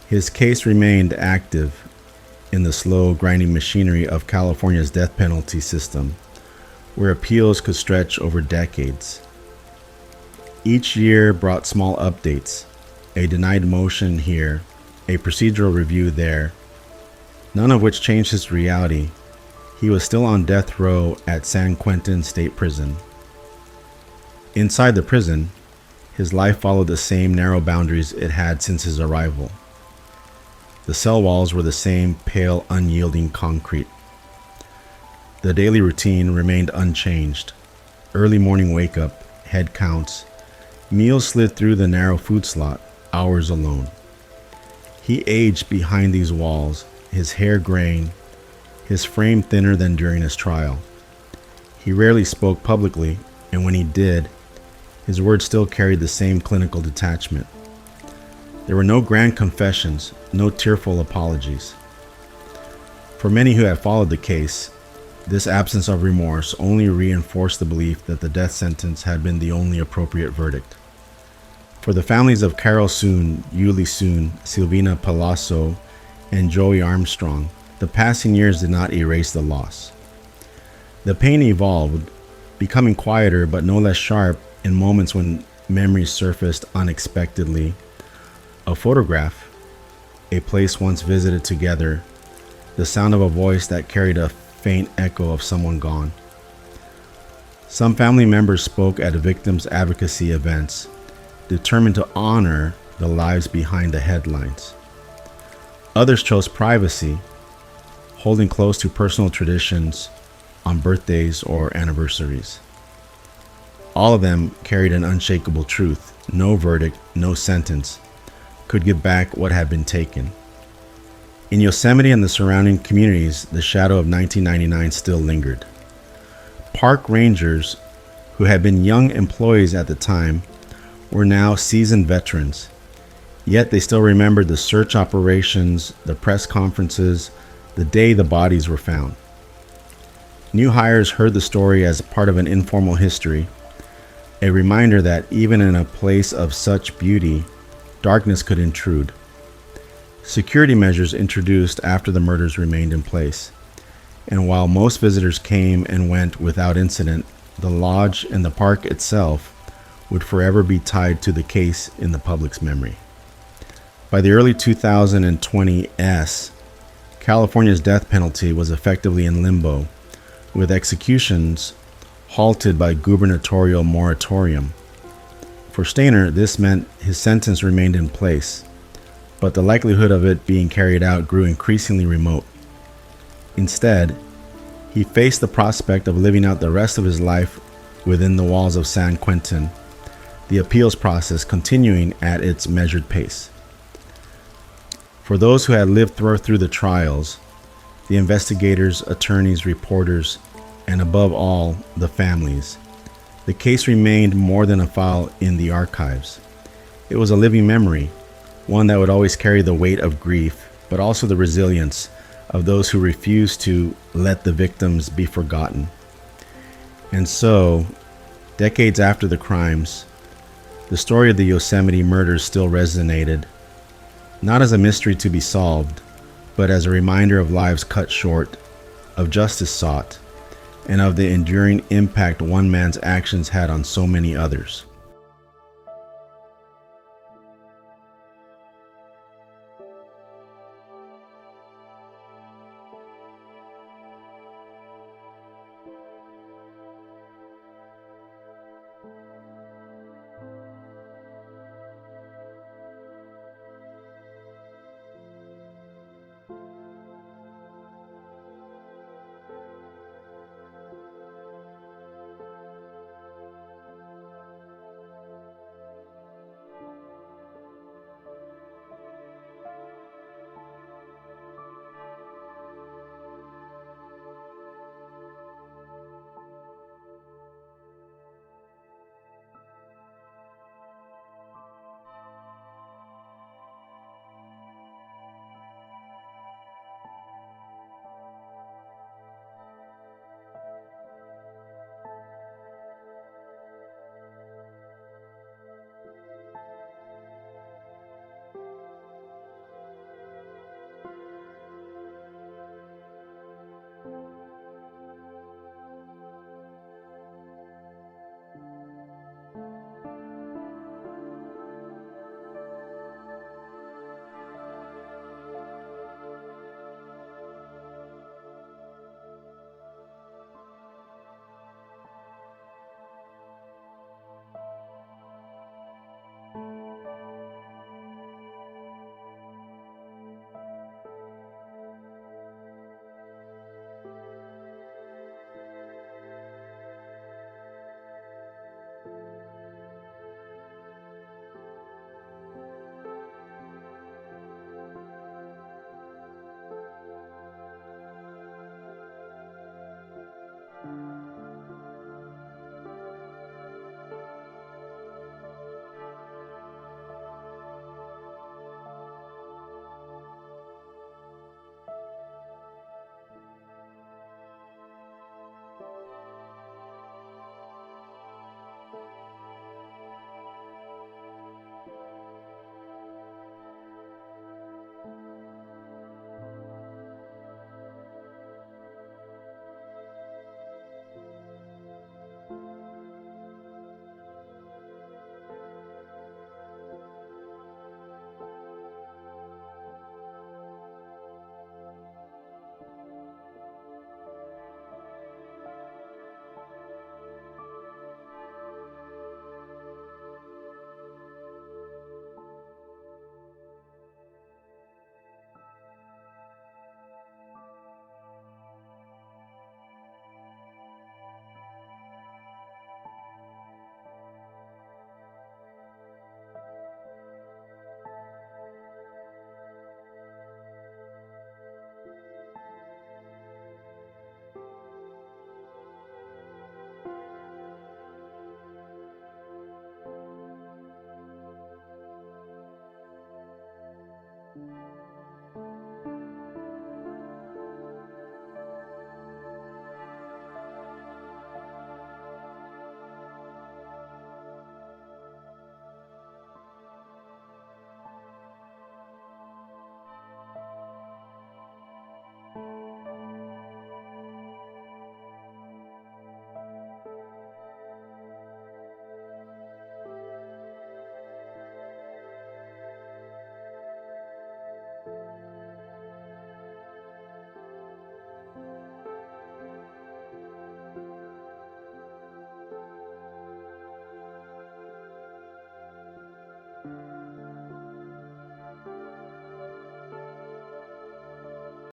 His case remained active in the slow, grinding machinery of California's death penalty system, where appeals could stretch over decades. Each year brought small updates, a denied motion here, a procedural review there, none of which changed his reality. He was still on death row at San Quentin State Prison. Inside the prison, his life followed the same narrow boundaries it had since his arrival. The cell walls were the same pale, unyielding concrete. The daily routine remained unchanged. Early morning wake-up, head counts, meals slid through the narrow food slot, hours alone. He aged behind these walls, his hair graying, his frame thinner than during his trial. He rarely spoke publicly, and when he did, his words still carried the same clinical detachment. There were no grand confessions, no tearful apologies. For many who had followed the case, this absence of remorse only reinforced the belief that the death sentence had been the only appropriate verdict. For the families of Carol Soon, Yuli Soon, Sylvina Palazzo, and Joey Armstrong, the passing years did not erase the loss. The pain evolved, becoming quieter but no less sharp in moments when memories surfaced unexpectedly. A photograph, a place once visited together, the sound of a voice that carried a faint echo of someone gone. Some family members spoke at victims' advocacy events, determined to honor the lives behind the headlines. Others chose privacy, holding close to personal traditions on birthdays or anniversaries. All of them carried an unshakable truth. No verdict, no sentence could give back what had been taken. In Yosemite and the surrounding communities, the shadow of 1999 still lingered. Park rangers, who had been young employees at the time, were now seasoned veterans. Yet they still remembered the search operations, the press conferences, the day the bodies were found. New hires heard the story as part of an informal history, a reminder that even in a place of such beauty, darkness could intrude. Security measures introduced after the murders remained in place, and while most visitors came and went without incident, the lodge and the park itself would forever be tied to the case in the public's memory. By the early 2020s, California's death penalty was effectively in limbo, with executions halted by gubernatorial moratorium. For Stainer, this meant his sentence remained in place, but the likelihood of it being carried out grew increasingly remote. Instead, he faced the prospect of living out the rest of his life within the walls of San Quentin, the appeals process continuing at its measured pace. For those who had lived through the trials, the investigators, attorneys, reporters, and above all, the families, the case remained more than a file in the archives. It was a living memory, one that would always carry the weight of grief, but also the resilience of those who refused to let the victims be forgotten. And so, decades after the crimes, the story of the Yosemite murders still resonated, not as a mystery to be solved, but as a reminder of lives cut short, of justice sought, and of the enduring impact one man's actions had on so many others.